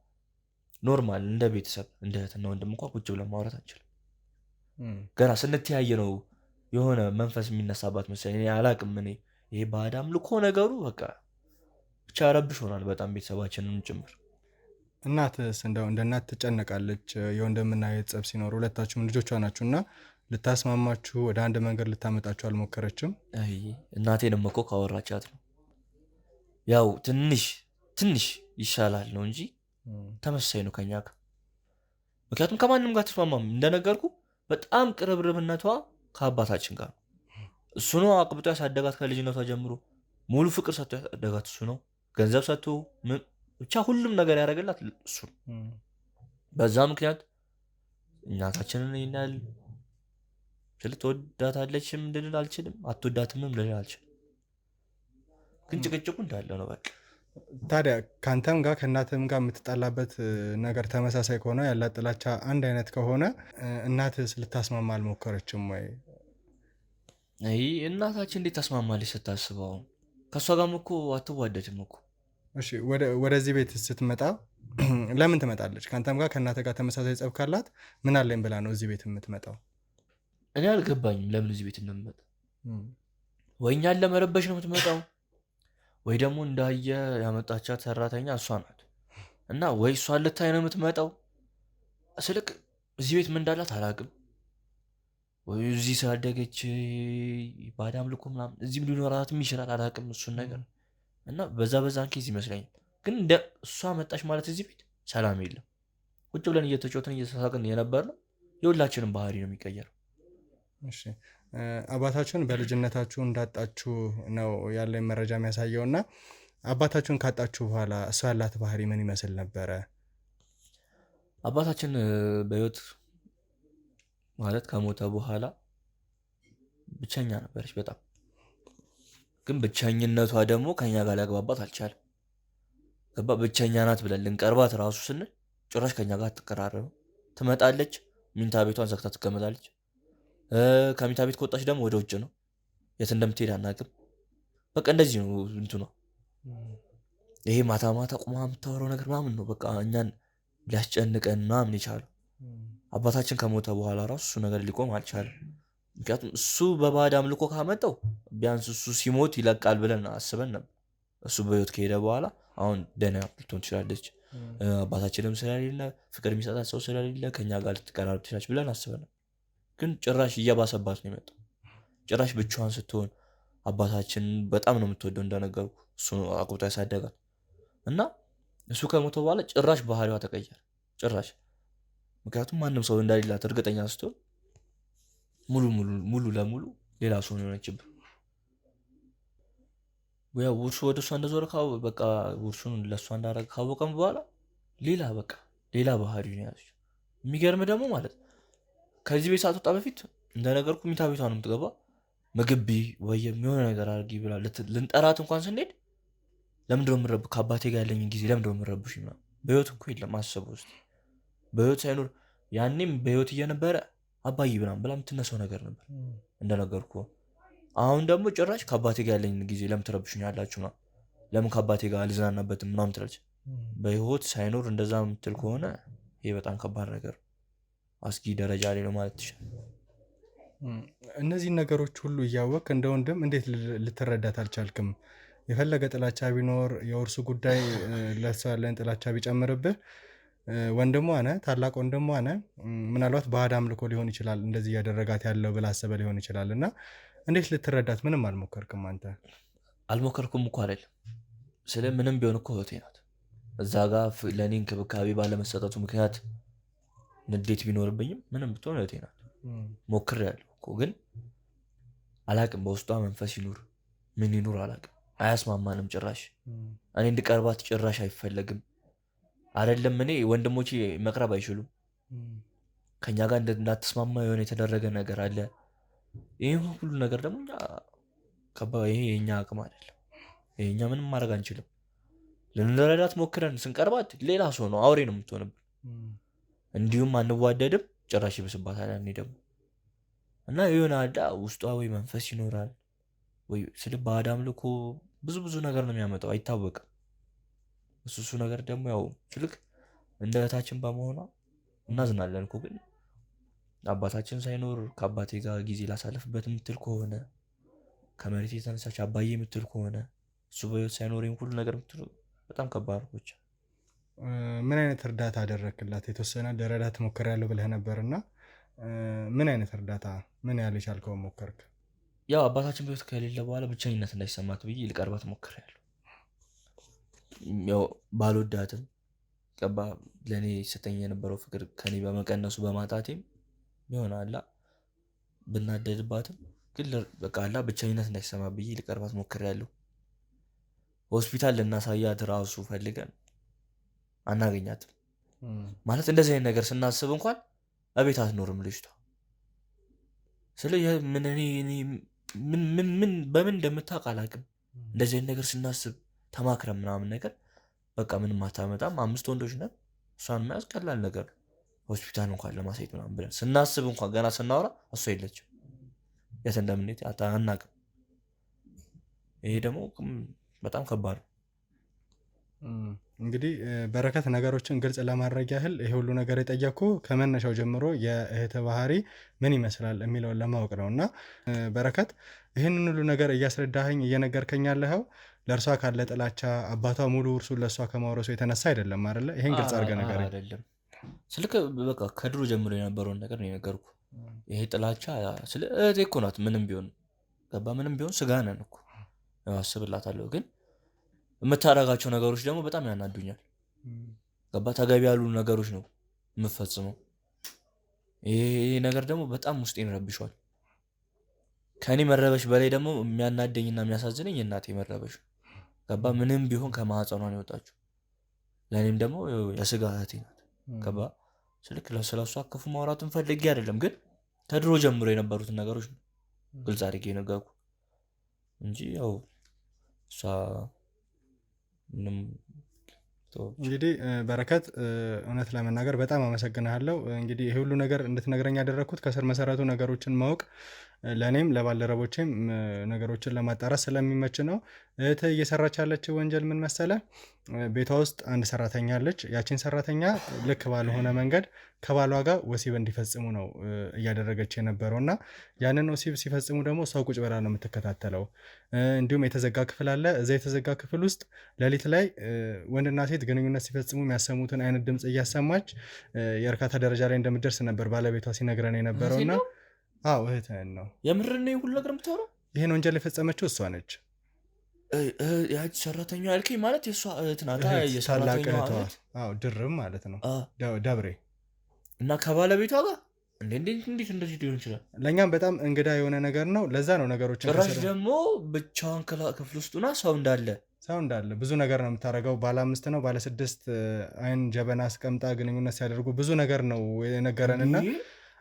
ኖርማል እንደ ቤተሰብ እንደ እህትና ወንድም እንኳን ቁጭ ብለን ማውራት አንችልም። ገና ስንተያየ ነው የሆነ መንፈስ የሚነሳባት መሰለኝ። እኔ አላቅም። እኔ ይሄ ባዕድ አምልኮ ነገሩ በቃ ብቻ ረብሽ ሆናል በጣም ቤተሰባችንን ጭምር። እናትስ እንደው እንደ እናት ትጨነቃለች። የወንድምና የጸብ ሲኖር ሁለታችሁም ልጆቿ ናችሁ እና ልታስማማችሁ ወደ አንድ መንገድ ልታመጣችሁ አልሞከረችም? እናቴንም እኮ ካወራቻት ነው ያው ትንሽ ይሻላል ነው እንጂ ተመሳሳይ ነው ከኛ ጋር። ምክንያቱም ከማንም ጋር ተስማማም እንደነገርኩ በጣም ቅርብርብነቷ ከአባታችን ጋር ነው። እሱ ነው አቅብጦ ያሳደጋት ከልጅነቷ ጀምሮ ሙሉ ፍቅር ሰጥቶ ያሳደጋት እሱ ነው። ገንዘብ ሰጥቶ ብቻ ሁሉም ነገር ያደረገላት እሱ ነው። በዛ ምክንያት እናታችንን ይናል ትወዳታለችም ልል አልችልም፣ አትወዳትምም ልል አልችልም። ግን ጭቅጭቁ እንዳለ ነው በቃ። ታዲያ ከአንተም ጋር ከእናትህም ጋር የምትጣላበት ነገር ተመሳሳይ ከሆነ ያላት ጥላቻ አንድ አይነት ከሆነ እናትህ ልታስማማ አልሞከረችም ወይ? እናታችን እንዴት ታስማማለች ስታስበው? ከእሷ ጋርም እኮ አትዋደድም እኮ። እሺ ወደዚህ ቤት ስትመጣ ለምን ትመጣለች? ከአንተም ጋር ከእናትህ ጋር ተመሳሳይ ጸብ ካላት ምን አለኝ ብላ ነው እዚህ ቤት የምትመጣው? እኔ አልገባኝም ለምን እዚህ ቤት እንደምትመጣ። ወይ እኛን ለመረበሽ ነው የምትመጣው፣ ወይ ደግሞ እንዳየ ያመጣቻት ሰራተኛ እሷ ናት እና ወይ እሷ ልታይ ነው የምትመጣው። ስልክ እዚህ ቤት ምን እንዳላት አላውቅም። ወይ እዚህ ስላደገች ባዕድ አምልኮ ምናምን እዚህም ሊኖራትም ይችላል፣ አላውቅም እሱን ነገር እና በዛን ኬዝ ይመስለኛል። ግን እንደ እሷ መጣች ማለት እዚህ ቤት ሰላም የለም። ቁጭ ብለን እየተጫወትን እየተሳሳቅን የነበር ነው። የሁላችንም ባህሪ ነው የሚቀየረው። እሺ አባታችሁን በልጅነታችሁ እንዳጣችሁ ነው ያለኝ መረጃ የሚያሳየው እና አባታችሁን ካጣችሁ በኋላ እሷ ያላት ባህሪ ምን ይመስል ነበረ? አባታችን በህይወት ማለት ከሞተ በኋላ ብቸኛ ነበረች በጣም። ግን ብቸኝነቷ ደግሞ ከኛ ጋር ሊያግባባት አልቻለም። ብቸኛ ናት ብለን ልንቀርባት ራሱ ስንል ጭራሽ ከኛ ጋር አትቀራረብም። ትመጣለች፣ ሚንታ ቤቷን ዘግታ ትቀመጣለች። ከሚታ ቤት ከወጣች ደግሞ ወደ ውጭ ነው፣ የት እንደምትሄድ አናውቅም። በቃ እንደዚህ ነው እንትኗ። ይሄ ማታ ማታ ቁማ የምታወራው ነገር ምናምን ነው በቃ እኛን ሊያስጨንቀን ምናምን የቻለው። አባታችን ከሞተ በኋላ ራሱ እሱ ነገር ሊቆም አልቻለም። ምክንያቱም እሱ በባዕድ አምልኮ ካመጣው ቢያንስ እሱ ሲሞት ይለቃል ብለን አስበን ነበር። እሱ በህይወት ከሄደ በኋላ አሁን ደህና ልትሆን ትችላለች፣ አባታችንም ስለሌለ ፍቅር የሚሰጣት ሰው ስለሌለ ከኛ ጋር ልትቀራረብ ትችላለች ብለን አስበን ነበር። ግን ጭራሽ እየባሰባት ነው የመጣው። ጭራሽ ብቻዋን ስትሆን አባታችን በጣም ነው የምትወደው እንደነገርኩ፣ እሱ አቅብጦ ያሳደጋት እና እሱ ከሞተ በኋላ ጭራሽ ባህሪዋ ተቀየረ ጭራሽ። ምክንያቱም ማንም ሰው እንደሌላት እርግጠኛ ስትሆን ሙሉ ለሙሉ ሌላ ሰው ነው የሆነችብን። ያው ውርሱ ወደ እሷ እንደዞረ በቃ ውርሱን ለእሷ እንዳደረገ ካወቀም በኋላ ሌላ ባህሪ ነው ያዘች። የሚገርም ደግሞ ማለት ከዚህ ቤት ሳትወጣ በፊት እንደነገርኩ ሚታ ቤቷ ነው የምትገባ። ምግብ ወይ የሚሆነ ነገር አድርጊ ብላ ልንጠራት እንኳን ስንሄድ ለምንድነው የምረብ ከአባቴ ጋር ያለኝን ጊዜ ለምንድነው የምረብሽ ምናምን። በህይወት እኮ የለም አስበው እስኪ። በህይወት ሳይኖር ያኔም በህይወት እየነበረ አባዬ ምናምን ብላ የምትነሳው ነገር ነበር እንደነገርኩ። አሁን ደግሞ ጭራሽ ከአባቴ ጋር ያለኝን ጊዜ ለምን ትረብሹኛላችሁ ነው፣ ለምን ከአባቴ ጋር አልዝናናበትም ምናምን ትላለች። በህይወት ሳይኖር እንደዛ የምትል ከሆነ ይሄ በጣም ከባድ ነገር አስጊ ደረጃ ላይ ነው ማለት ይችላል። እነዚህን ነገሮች ሁሉ እያወቅ እንደ ወንድም እንዴት ልትረዳት አልቻልክም? የፈለገ ጥላቻ ቢኖር የውርሱ ጉዳይ ለእሷ ያለን ጥላቻ ቢጨምርብህ ወንድሟ ነህ፣ ታላቅ ወንድሟ ነህ። ምናልባት ባዕድ አምልኮ ሊሆን ይችላል እንደዚህ እያደረጋት ያለው ብላ አሰበ ሊሆን ይችላል እና እንዴት ልትረዳት ምንም አልሞከርክም አንተ? አልሞከርኩም እኮ አይደለም ስለ ምንም ቢሆን እኮ እህቴ ናት። እዛ ጋር ለእኔ እንክብካቤ ባለመሰጠቱ ምክንያት ንዴት ቢኖርብኝም ምንም ብትሆን እህቴ ናት። ሞክሬያለሁ እኮ ግን አላቅም። በውስጧ መንፈስ ይኑር ምን ይኑር አላቅም፣ አያስማማንም ጭራሽ። እኔ እንድቀርባት ጭራሽ አይፈለግም። አይደለም እኔ ወንድሞቼ መቅረብ አይችሉም። ከኛ ጋር እንዳትስማማ የሆነ የተደረገ ነገር አለ። ይህ ሁሉ ነገር ደግሞ ይሄ የኛ አቅም አይደለም። ይሄኛ ምንም ማድረግ አንችልም። ልንረዳት ሞክረን ስንቀርባት ሌላ ሰው ነው፣ አውሬ ነው የምትሆንብን። እንዲሁም አንዋደድም፣ ጭራሽ ይብስባታል። እኔ ደግሞ እና የሆነ አዳ ውስጧ ወይ መንፈስ ይኖራል ወይ ስለ ባዕድ አምልኮ ብዙ ነገር ነው የሚያመጣው፣ አይታወቅም። እሱ ነገር ደግሞ ያው ስልክ እንደ እህታችን በመሆኗ እናዝናለን እኮ። ግን አባታችን ሳይኖር ከአባቴ ጋር ጊዜ ላሳለፍበት የምትል ከሆነ ከመሬት የተነሳች አባዬ የምትል ከሆነ እሱ በህይወት ሳይኖር ሁሉ ነገር የምትል በጣም ከባድ ነው። ምን አይነት እርዳታ አደረክላት? የተወሰነ ልረዳት ሞክሬያለሁ ብለህ ነበርና ምን አይነት እርዳታ ምን ያህል የቻልከውን ሞከርክ? ያው አባታችን በህይወት ከሌለ በኋላ ብቸኝነት እንዳይሰማት ብዬ ልቀርባት ሞክሬያለሁ። ያው ባልወዳትም ገባ ለእኔ ሰጠኝ የነበረው ፍቅር ከኔ በመቀነሱ በማጣቴም ይሆናላ ብናደድባትም ግን በቃ አላ ብቸኝነት እንዳይሰማ ብዬ ልቀርባት ሞክሬያለሁ። ሆስፒታል ልናሳያት ራሱ ፈልገን አናገኛትም። ማለት እንደዚህ አይነት ነገር ስናስብ እንኳን እቤት አትኖርም ልጅቷ። ስለ ምን በምን እንደምታውቅ አላውቅም። እንደዚህ አይነት ነገር ስናስብ ተማክረን ምናምን ነገር በቃ ምንም አታመጣም። 5 ወንዶች ነን። እሷን መያዝ ቀላል ነገር ሆስፒታል እንኳን ለማሳየት ምናምን ብለን ስናስብ እንኳን ገና ስናወራ እሷ የለችም። የት እንደምንሄድ አናውቅም። ይሄ ደግሞ በጣም ከባድ ነው። እንግዲህ በረከት ነገሮችን ግልጽ ለማድረግ ያህል ይሄ ሁሉ ነገር የጠየኩ ከመነሻው ጀምሮ የእህት ባህሪ ምን ይመስላል የሚለውን ለማወቅ ነው። እና በረከት ይህንን ሁሉ ነገር እያስረዳኸኝ እየነገርከኝ ያለኸው ለእርሷ ካለ ጥላቻ አባቷ ሙሉ እርሱን ለእሷ ከማውረሱ የተነሳ አይደለም አይደለ? ይሄን ግልጽ አድርገህ ነገር አይደለም። ስልክ በቃ ከድሮ ጀምሮ የነበረውን ነገር ነው የነገርኩ። ይሄ ጥላቻ ስለ እህቴ እኮ ናት። ምንም ቢሆን ገባ ምንም ቢሆን ስጋ ነን እኮ አስብላታለሁ። ግን የምታደርጋቸው ነገሮች ደግሞ በጣም ያናዱኛል። ገባ ተገቢ ያሉ ነገሮች ነው የምፈጽመው። ይሄ ነገር ደግሞ በጣም ውስጤን ረብሿል። ከኔ መረበሽ በላይ ደግሞ የሚያናደኝና የሚያሳዝነኝ የእናቴ መረበሽ ገባ። ምንም ቢሆን ከማህፀኗ ነው የወጣችው። ለእኔም ደግሞ የስጋ እህቴ ናት። ገባ ስልክ ስለሷ ክፉ ማውራቱን ፈልጌ አይደለም፣ ግን ከድሮ ጀምሮ የነበሩትን ነገሮች ነው ግልጽ አድርጌ ነገርኩ እንጂ ያው እሷ ምንም እንግዲህ በረከት እውነት ለመናገር በጣም አመሰግናለሁ። እንግዲህ ይሄ ሁሉ ነገር እንድትነግረኝ ያደረኩት ከስር መሰረቱ ነገሮችን ማወቅ ለእኔም ለባልደረቦቼም ነገሮችን ለማጣራት ስለሚመች ነው። እህትህ እየሰራች ያለችው ወንጀል ምን መሰለ? ቤቷ ውስጥ አንድ ሰራተኛ አለች። ያቺን ሰራተኛ ልክ ባልሆነ መንገድ ከባሏ ጋር ወሲብ እንዲፈጽሙ ነው እያደረገች የነበረው እና ያንን ወሲብ ሲፈጽሙ ደግሞ ሰው ቁጭ ብላ ነው የምትከታተለው። እንዲሁም የተዘጋ ክፍል አለ። እዛ የተዘጋ ክፍል ውስጥ ሌሊት ላይ ወንድና ሴት ግንኙነት ሲፈጽሙ የሚያሰሙትን አይነት ድምፅ እያሰማች የእርካታ ደረጃ ላይ እንደምትደርስ ነበር ባለቤቷ ሲነግረን የነበረውና አዎ እህትህን ነው። የምርን ነው ሁሉ ነገር የምታወራው? ይህን ወንጀል የፈጸመችው እሷ ነች። ያቺ ሰራተኛ ያልከኝ ማለት የእሷ እህት ናት? ታላቅ እህቷ ድርብ ማለት ነው ደብሬ እና ከባለቤቷ ጋር እንዴት እንደዚህ ሊሆን ይችላል? ለእኛም በጣም እንግዳ የሆነ ነገር ነው። ለዛ ነው ነገሮችን ጭራሽ ደግሞ ብቻዋን ክፍል ውስጡና ሰው እንዳለ ብዙ ነገር ነው የምታደርገው። ባለ 5 ነው ባለ 6 አይን ጀበና አስቀምጣ ግንኙነት ሲያደርጉ ብዙ ነገር ነው የነገረንና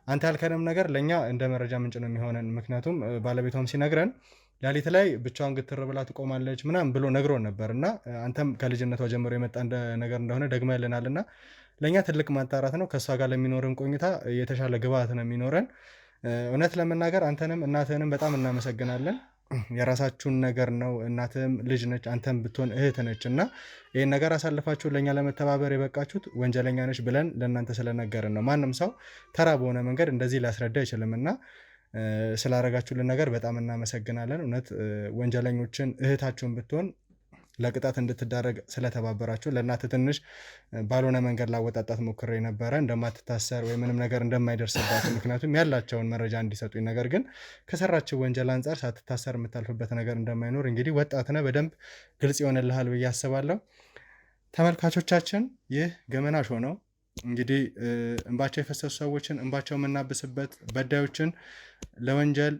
አንተ ያልከንም ነገር ለእኛ እንደ መረጃ ምንጭ ነው የሚሆነን። ምክንያቱም ባለቤቷም ሲነግረን ሌሊት ላይ ብቻዋን ግትር ብላ ትቆማለች ምናምን ብሎ ነግሮን ነበር እና አንተም ከልጅነቷ ጀምሮ የመጣ ነገር እንደሆነ ደግመህልናል እና ለእኛ ትልቅ ማጣራት ነው። ከእሷ ጋር ለሚኖርን ቆይታ የተሻለ ግብአት ነው የሚኖረን። እውነት ለመናገር አንተንም እናትህንም በጣም እናመሰግናለን። የራሳችሁን ነገር ነው። እናትህም ልጅ ነች፣ አንተም ብትሆን እህት ነች እና ይህን ነገር አሳልፋችሁ ለእኛ ለመተባበር የበቃችሁት ወንጀለኛ ነች ብለን ለእናንተ ስለነገርን ነው። ማንም ሰው ተራ በሆነ መንገድ እንደዚህ ሊያስረዳ አይችልም እና ስላረጋችሁልን ነገር በጣም እናመሰግናለን። እውነት ወንጀለኞችን እህታችሁን ብትሆን ለቅጣት እንድትዳረግ ስለተባበራችሁ ለእናት ትንሽ ባልሆነ መንገድ ላወጣጣት ሞክሬ ነበረ እንደማትታሰር ወይ ምንም ነገር እንደማይደርስባት፣ ምክንያቱም ያላቸውን መረጃ እንዲሰጡኝ። ነገር ግን ከሰራችው ወንጀል አንጻር ሳትታሰር የምታልፍበት ነገር እንደማይኖር እንግዲህ ወጣትነ በደንብ ግልጽ ይሆንልሃል ብዬ አስባለሁ። ተመልካቾቻችን ይህ ገመና ሾው ነው። እንግዲህ እንባቸው የፈሰሱ ሰዎችን እንባቸው የምናብስበት፣ በዳዮችን ለወንጀል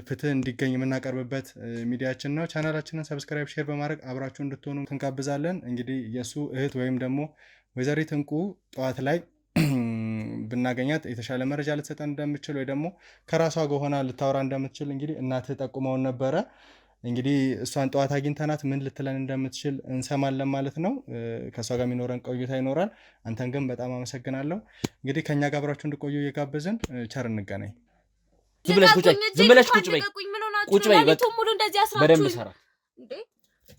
ፍትህ እንዲገኝ የምናቀርብበት ሚዲያችን ነው። ቻናላችንን ሰብስክራይብ፣ ሼር በማድረግ አብራችሁ እንድትሆኑ እንጋብዛለን። እንግዲህ የእሱ እህት ወይም ደግሞ ወይዘሪት እንቁ ጠዋት ላይ ብናገኛት የተሻለ መረጃ ልትሰጠን እንደምትችል ወይ ደግሞ ከራሷ ጋር ሆና ልታወራ እንደምትችል እንግዲህ እናትህ ጠቁመውን ነበረ። እንግዲህ እሷን ጠዋት አግኝተናት ምን ልትለን እንደምትችል እንሰማለን ማለት ነው። ከእሷ ጋር የሚኖረን ቆይታ ይኖራል። አንተን ግን በጣም አመሰግናለሁ። እንግዲህ ከእኛ ጋር አብራችሁ እንድቆዩ እየጋበዝን ቸር እንገናኝ። ዝም ብለሽ ቁጭ በይ በደንብ ሰራ።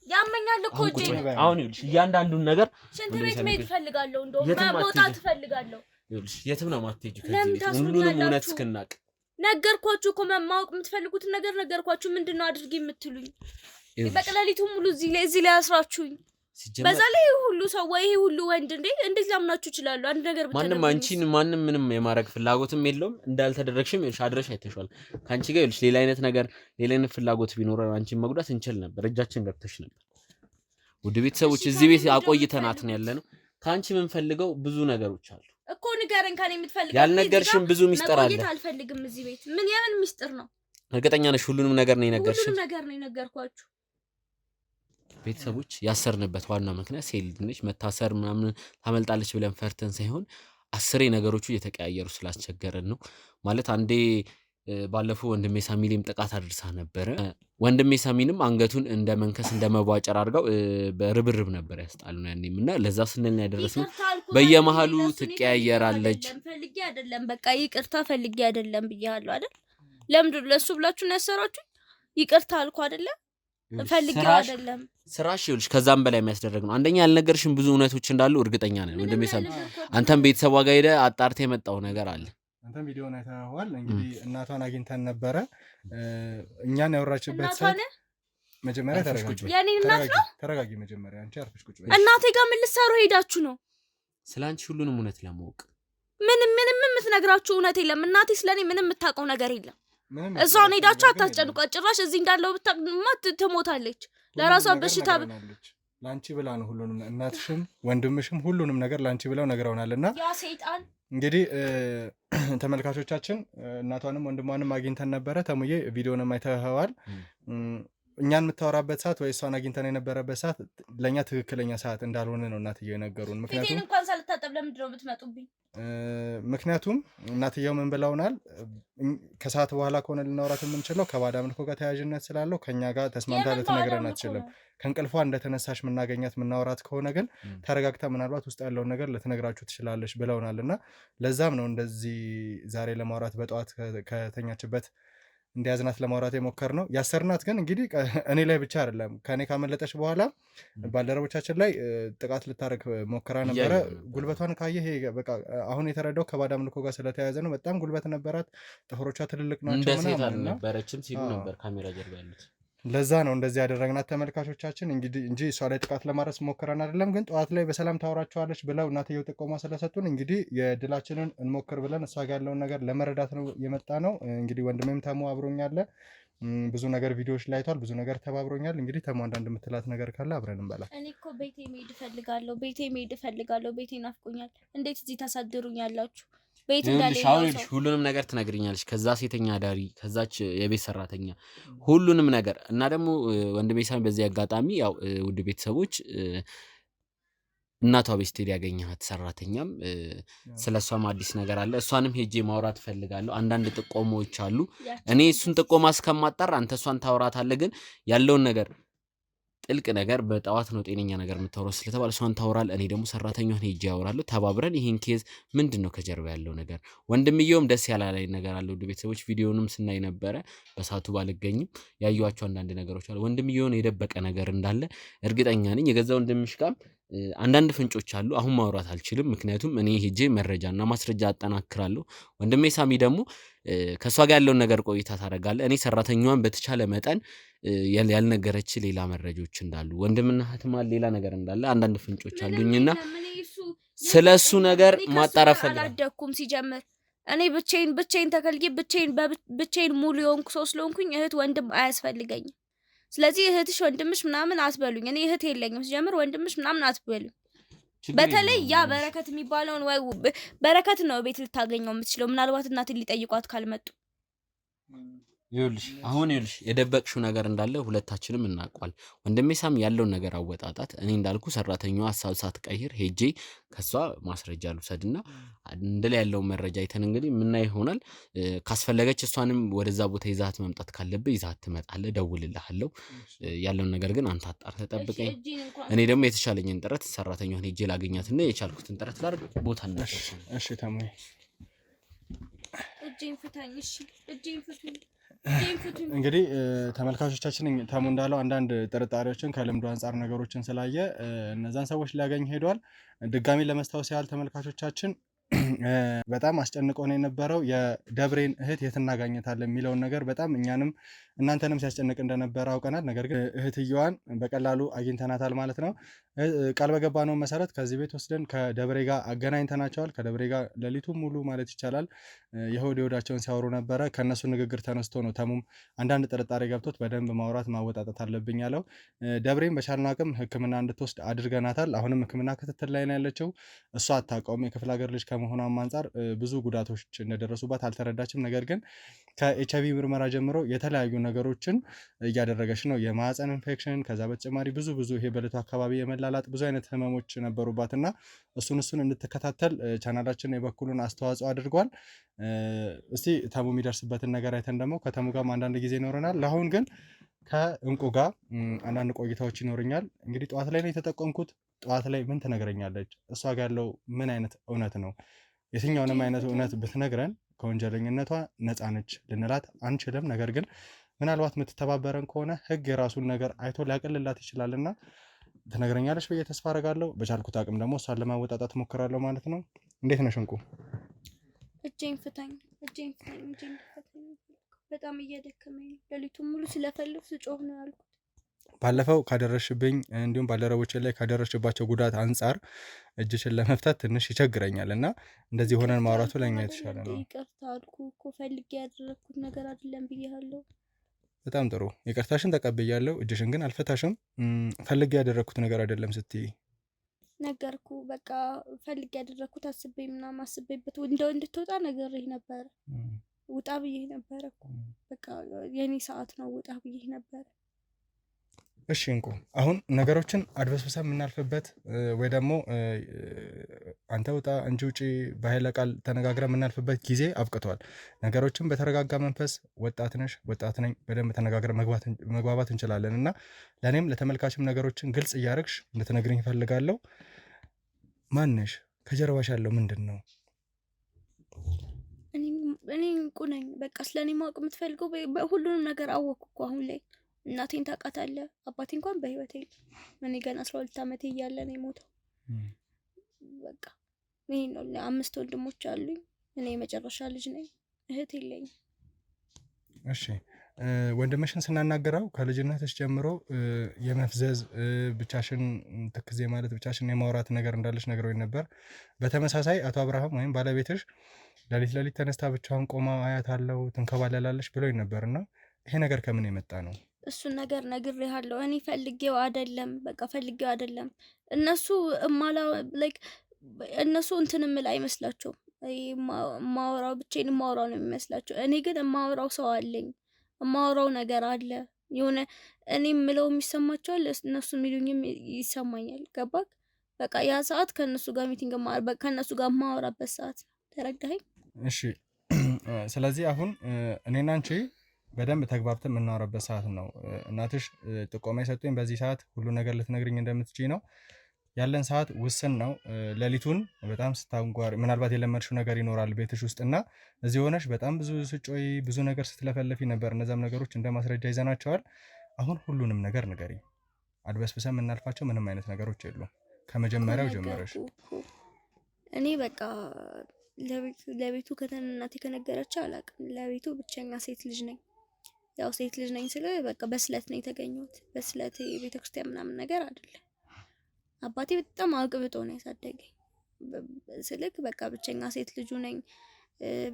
ያመኛል እኮ እጄ። አሁን ይኸውልሽ እያንዳንዱን ነገር ሽንት ቤት መሄድ እፈልጋለሁ፣ እንደውም መውጣት እፈልጋለሁ። ይኸውልሽ የትም ነው የማትሄጂው ከዚህ ቤት ሁሉንም እውነት እስክናቅ። ነገርኳችሁ እኮ ማወቅ የምትፈልጉትን ነገር ነገርኳችሁ። ምንድነው አድርጊ የምትሉኝ? በቀላሊቱ ሙሉ እዚህ ላይ አስራችሁኝ። በዛ ላይ ሁሉ ሰው ወይ ሁሉ ወንድ እንዴት ላምናችሁ ይችላሉ? አንድ ነገር ማንም አንቺን ማንም ምንም የማድረግ ፍላጎትም የለውም። እንዳልተደረግሽም አድረሽ አይተሽዋል። ካንቺ ጋር ይኸውልሽ ሌላ አይነት ፍላጎት ቢኖር አንቺን መጉዳት እንችል ነበር። እጃችን ገብተሽ ነበር። ውድ ቤተሰቦች እዚህ ቤት አቆይተናት ነው ያለነው። ካንቺ ምን ፈልገው ብዙ ነገሮች አሉ እኮ ንገረን። ካን የምትፈልገው ያልነገርሽም ብዙ ሚስጥር አለ። አልፈልግም እዚህ ቤት። ምን ያምን ሚስጥር ነው? እርግጠኛ ነሽ ሁሉንም ነገር ነው የነገርሽ? ሁሉንም ነገር ነው የነገርኳችሁ። ቤተሰቦች ያሰርንበት ዋና ምክንያት ሴት ልጅ መታሰር ምናምን ታመልጣለች ብለን ፈርተን ሳይሆን 10 ነገሮቹ እየተቀያየሩ ስላስቸገረን ነው። ማለት አንዴ ባለፈው ወንድሜ ሳሚሊም ጥቃት አድርሳ ነበር። ወንድሜ ሳሚንም አንገቱን እንደ መንከስ እንደ መቧጨር አድርገው በርብርብ ነበር ያስጣሉና ያኔምና ለዛ ስንል ያደረሰው በየመሃሉ ትቀያየራለች። ፈልጌ አይደለም በቃ ይቅርታ ፈልጌ አይደለም ብያለሁ አይደል? ለምንድን ለሱ ብላችሁ ነው ያሰራችሁ? ይቅርታ አልኩ አይደለ? ፈልጌ አይደለም። ስራሽ ይልሽ ከዛም በላይ የሚያስደርግ ነው። አንደኛ ያልነገርሽም ብዙ እውነቶች እንዳሉ እርግጠኛ ነኝ ወንድሜ ሳሚ። አንተም ቤተሰቧ ጋር ሄደህ አጣርተህ የመጣው ነገር አለ። አንተም ቪዲዮን አይተኸዋል። እንግዲህ እናቷን አግኝተን ነበረ። እኛን ያወራችበት ሰዓት መጀመሪያ ተረጋጊ። መጀመሪያ አንቺ አርፈሽ ቁጭ በይ። እናቴ ጋር ምን ልትሰሩ ሄዳችሁ ነው? ስላንቺ ሁሉንም እውነት ለማወቅ ምንም የምትነግራችሁ እውነት የለም። እናቴ ስለኔ ምንም የምታውቀው ነገር የለም። እሷን ሄዳችሁ አታስጨንቋት። ጭራሽ እዚህ እንዳለው ብታቅማ ትሞታለች። ለራሷ በሽታ ላንቺ ብላ ነው ሁሉንም። እናትሽም ወንድምሽም ሁሉንም ነገር ላንቺ ብለው ነግረውናልና ያ ሰይጣን እንግዲህ ተመልካቾቻችን እናቷንም ወንድሟንም አግኝተን ነበረ። ተሙዬ ቪዲዮንም አይተኸዋል። እኛን የምታወራበት ሰዓት ወይ እሷን አግኝተን የነበረበት ሰዓት ለእኛ ትክክለኛ ሰዓት እንዳልሆነ ነው እናትየው የነገሩን። ምክንያቱም እንኳን ሳልታጠብ ለምንድን ነው የምትመጡብኝ? ምክንያቱም እናትየው ምን ብለውናል? ከሰዓት በኋላ ከሆነ ልናወራት የምንችለው ከባዕድ አምልኮ ጋር ተያያዥነት ስላለው ከኛ ጋር ተስማምታ ልትነግረን አትችልም። ከእንቅልፏ እንደተነሳሽ ምናገኛት ምናወራት ከሆነ ግን ተረጋግታ ምናልባት ውስጥ ያለውን ነገር ልትነግራችሁ ትችላለች ብለውናል። እና ለዛም ነው እንደዚህ ዛሬ ለማውራት በጠዋት ከተኛችበት እንዲያዝናት ለማውራት የሞከር ነው። ያሰርናት ግን እንግዲህ እኔ ላይ ብቻ አይደለም። ከኔ ካመለጠች በኋላ ባልደረቦቻችን ላይ ጥቃት ልታረግ ሞከራ ነበረ። ጉልበቷን ካየህ በቃ አሁን የተረዳው ከባዕድ አምልኮ ጋር ስለተያያዘ ነው። በጣም ጉልበት ነበራት። ጥፍሮቿ ትልልቅ ናቸው። እንደ ሴት አልነበረችም ሲሉ ነበር ካሜራ ጀርባ ያሉት። ለዛ ነው እንደዚህ ያደረግናት ተመልካቾቻችን። እንግዲህ እንጂ እሷ ላይ ጥቃት ለማድረስ ሞከራን አይደለም። ግን ጠዋት ላይ በሰላም ታወራቸዋለች ብለው እናትየው ጥቆማ ስለሰጡን እንግዲህ የድላችንን እንሞክር ብለን እሷ ጋር ያለውን ነገር ለመረዳት ነው የመጣ ነው። እንግዲህ ወንድሜም ተሙ አብሮኛል። ብዙ ነገር ቪዲዮዎች ላይ አይቷል። ብዙ ነገር ተባብሮኛል። እንግዲህ ተሙ አንዳንድ የምትላት ነገር ካለ አብረን እንበላ። እኔ እኮ ቤቴ መሄድ እፈልጋለሁ። ቤቴ ናፍቆኛል። እንዴት እዚህ ታሳድሩኛላችሁ? ቤት እንዳለኝ ሁሉንም ነገር ትነግሪኛለሽ። ከዛ ሴተኛ ዳሪ፣ ከዛች የቤት ሰራተኛ ሁሉንም ነገር እና ደግሞ ወንድሜ ሳሚ በዚህ አጋጣሚ ያው ውድ ቤተሰቦች እናቷ ቤት ስትሄድ ያገኘሃት ሰራተኛም ስለሷም አዲስ ነገር አለ። እሷንም ሄጄ ማውራት ፈልጋለሁ። አንዳንድ ጥቆሞች አሉ። እኔ እሱን ጥቆማ እስከማጣራ አንተ እሷን ታወራታለህ። ግን ያለውን ነገር ጥልቅ ነገር በጠዋት ነው ጤነኛ ነገር የምታወራው ስለተባለ እሷን ታወራለህ። እኔ ደግሞ ሰራተኛውን ሄጄ ያወራለሁ። ተባብረን ይሄን ኬዝ ምንድነው ከጀርባ ያለው ነገር። ወንድምየውም ደስ ያላለኝ ነገር አለ። ውድ ቤተሰቦች ቪዲዮንም ስናይ ነበረ። በሳቱ ባልገኝም ያዩዋቸው አንዳንድ ነገሮች አሉ። ወንድምየውን የደበቀ ነገር እንዳለ እርግጠኛ ነኝ። የገዛ ወንድምሽ ጋር አንዳንድ ፍንጮች አሉ። አሁን ማውራት አልችልም፣ ምክንያቱም እኔ ሄጄ መረጃና ማስረጃ አጠናክራለሁ። ወንድሜ ሳሚ ደግሞ ከሷ ጋር ያለውን ነገር ቆይታ ታደርጋለህ። እኔ ሰራተኛዋን በተቻለ መጠን ያልነገረች ሌላ መረጃዎች እንዳሉ ወንድምና እህትማል ሌላ ነገር እንዳለ አንዳንድ ፍንጮች አሉኝና ስለሱ ነገር ማጣራት ፈልጋለሁ። አላደኩም ሲጀምር እኔ ብቻዬን ተከልዬ ብቻዬን ሙሉ የሆንኩ ሰው ስለሆንኩኝ እህት ወንድም አያስፈልገኝም። ስለዚህ እህትሽ ወንድምሽ ምናምን አትበሉኝ። እኔ እህት የለኝም ሲጀምር ወንድምሽ ምናምን አትበሉኝ። በተለይ ያ በረከት የሚባለውን ወይ በረከት ነው ቤት ልታገኘው የምትችለው። ምናልባት እናትን ሊጠይቋት ካልመጡ ይኸውልሽ የደበቅሽው ነገር እንዳለ ሁለታችንም እናውቀዋል። ወንድሜ ሳሚ ያለውን ነገር አወጣጣት። እኔ እንዳልኩ ሰራተኛዋ ሀሳብ ሳትቀይር ሄጄ ከሷ ማስረጃ ልውሰድና እንደለ ያለው መረጃ አይተን እንግዲህ ምናይ ይሆናል። ካስፈለገች እሷንም ወደዛ ቦታ ይዛት መምጣት ካለብህ ይዛት ትመጣለህ። ደውልልሃለሁ። ያለውን ነገር ግን አንተ አጣርተህ ጠብቀኝ። እኔ ደግሞ የተቻለኝን ጥረት ሰራተኛዋን ሄጄ ላገኛትና የቻልኩትን ጥረት ላድርግ። ቦታ እናደርስ። እሺ ተሙ እጄን ፍታኝ። እሺ እጄን ፍቱኝ። እንግዲህ ተመልካቾቻችን ተሙ እንዳለው አንዳንድ ጥርጣሬዎችን ከልምዱ አንጻር ነገሮችን ስላየ እነዛን ሰዎች ሊያገኝ ሄዷል። ድጋሚ ለመስታወስ ያህል ተመልካቾቻችን በጣም አስጨንቆን የነበረው የደብሬን እህት የት እናገኘታለን የሚለውን ነገር በጣም እኛንም እናንተንም ሲያስጨንቅ እንደነበረ አውቀናል። ነገር ግን እህትየዋን በቀላሉ አግኝተናታል ማለት ነው። ቃል በገባነው መሰረት ከዚህ ቤት ወስደን ከደብሬ ጋር አገናኝተናቸዋል። ከደብሬ ጋር ሌሊቱን ሙሉ ማለት ይቻላል የሆድ የሆዳቸውን ሲያወሩ ነበረ። ከእነሱ ንግግር ተነስቶ ነው ተሙም አንዳንድ ጥርጣሬ ገብቶት በደንብ ማውራት ማወጣጠት አለብኝ ያለው። ደብሬን በቻልነው አቅም ሕክምና እንድትወስድ አድርገናታል። አሁንም ሕክምና ክትትል ላይ ነው ያለችው። እሷ አታውቀውም። የክፍለ ሀገር ልጅ ከመሆኗም አንጻር ብዙ ጉዳቶች እንደደረሱባት አልተረዳችም። ነገር ግን ከኤችአይቪ ምርመራ ጀምሮ የተለያዩ ነገሮችን እያደረገች ነው። የማህፀን ኢንፌክሽን፣ ከዛ በተጨማሪ ብዙ ይሄ በልቱ አካባቢ የመላላጥ ብዙ አይነት ህመሞች ነበሩባት እና እሱን እንድትከታተል ቻናላችን የበኩሉን አስተዋጽኦ አድርጓል። እስቲ ተሙ የሚደርስበትን ነገር አይተን ደግሞ ከተሙ ጋር አንዳንድ ጊዜ ይኖረናል። ለአሁን ግን ከእንቁ ጋር አንዳንድ ቆይታዎች ይኖርኛል። እንግዲህ ጠዋት ላይ ነው የተጠቀምኩት። ጠዋት ላይ ምን ትነግረኛለች? እሷ ጋር ያለው ምን አይነት እውነት ነው? የትኛውንም አይነት እውነት ብትነግረን ከወንጀለኝነቷ ነፃ ነች ልንላት አንችልም። ነገር ግን ምናልባት የምትተባበረን ከሆነ ህግ የራሱን ነገር አይቶ ሊያቀልላት ይችላልና ትነግረኛለች ብዬ ተስፋ አደርጋለሁ። በቻልኩት አቅም ደግሞ እሷን ለማወጣጣት ሞክራለሁ ማለት ነው። እንዴት ነሽ እንቁ? እጄን ፍታኝ። በጣም እየደከመኝ ነው። ሌሊቱን ሙሉ ስለፈልግ ስጮህ ነው ያልኩት። ባለፈው ካደረሽብኝ እንዲሁም ባልደረቦች ላይ ካደረሽባቸው ጉዳት አንጻር እጅሽን ለመፍታት ትንሽ ይቸግረኛል እና እንደዚህ ሆነን ማውራቱ ለኛ የተሻለ ነው። ይቅርታ አልኩ እኮ ፈልጌ ያደረኩት ነገር አይደለም ብያለሁ። በጣም ጥሩ፣ ይቅርታሽን ተቀብያለሁ። እጅሽን ግን አልፈታሽም። ፈልጌ ያደረኩት ነገር አይደለም ስትይ ነገርኩ። በቃ ፈልጌ ያደረኩት አስቤበት እንደው እንድትወጣ ነግሬህ ነበረ። ውጣ ብዬ ነበረ እኮ በቃ የኔ ሰዓት ነው ውጣ ብዬ ነበረ። እሺ እንቁ፣ አሁን ነገሮችን አድበስብሰን የምናልፍበት ወይ ደግሞ አንተ ውጣ እንጂ ውጪ በኃይለ ቃል ተነጋግረ የምናልፍበት ጊዜ አብቅቷል። ነገሮችን በተረጋጋ መንፈስ፣ ወጣት ነሽ ወጣት ነኝ፣ በደንብ ተነጋግረ መግባባት እንችላለን እና ለእኔም ለተመልካችም ነገሮችን ግልጽ እያደረግሽ እንድትነግርኝ እፈልጋለሁ። ማንሽ? ከጀርባሽ ያለው ምንድን ነው? እኔ እንቁ ነኝ። በቃ ስለኔ ማወቅ የምትፈልገው ሁሉንም ነገር አወቅኩ እኮ አሁን ላይ። እናቴን ታውቃታለህ። አባቴ እንኳን በህይወት የለም። እኔ ገና 12 ዓመቴ እያለ ነው የሞተው። በቃ ይሄ ነው። 5 ወንድሞች አሉኝ። እኔ የመጨረሻ ልጅ ነኝ። እህት የለኝም። እሺ ወንድምሽን ስናናገረው ከልጅነትሽ ጀምሮ የመፍዘዝ ብቻሽን ትክዜ ማለት ብቻሽን የማውራት ነገር እንዳለሽ ነግረውኝ ነበር። በተመሳሳይ አቶ አብርሃም ወይም ባለቤትሽ ሌሊት ተነስታ ብቻዋን ቆማ አያታለሁ ትንከባለላለች ብሎኝ ነበር እና ይሄ ነገር ከምን የመጣ ነው? እሱን ነገር ነግሬሃለሁ። እኔ ፈልጌው አይደለም። በቃ ፈልጌው አይደለም። እነሱ እንትን እምል አይመስላቸውም። ማወራው ብቻዬን ማወራው ነው የሚመስላቸው። እኔ ግን የማወራው ሰው አለኝ። የማወራው ነገር አለ። የሆነ እኔ የምለው የሚሰማቸዋል፣ እነሱ የሚሉኝም ይሰማኛል። ገባክ? በቃ ያ ሰዓት ከእነሱ ጋር ሚቲንግ ከእነሱ ጋር የማወራበት ሰዓት። ተረዳኸኝ? እሺ ስለዚህ አሁን እኔና አንቺ በደንብ ተግባብተን የምናወራበት ሰዓት ነው። እናትሽ ጥቆማ የሰጡኝ በዚህ ሰዓት ሁሉ ነገር ልትነግርኝ እንደምትችይ ነው። ያለን ሰዓት ውስን ነው። ሌሊቱን በጣም ስታንጓሪ ምናልባት የለመድሽው ነገር ይኖራል ቤትሽ ውስጥ እና እዚህ ሆነሽ በጣም ብዙ ስጮይ ብዙ ነገር ስትለፈለፊ ነበር። እነዛም ነገሮች እንደ ማስረጃ ይዘናቸዋል። አሁን ሁሉንም ነገር ንገሪኝ። አድበስብሰን የምናልፋቸው ምንም አይነት ነገሮች የሉም። ከመጀመሪያው ጀመረሽ። እኔ በቃ ለቤቱ እናቴ ከነገረችው አላውቅም። ለቤቱ ብቸኛ ሴት ልጅ ነኝ። ያው ሴት ልጅ ነኝ ስለ በቃ በስለት ነው የተገኘሁት። በስለት ቤተክርስቲያን ምናምን ነገር አይደለም። አባቴ በጣም አቅብጦ ነው ያሳደገኝ። ስልክ በቃ ብቸኛ ሴት ልጁ ነኝ።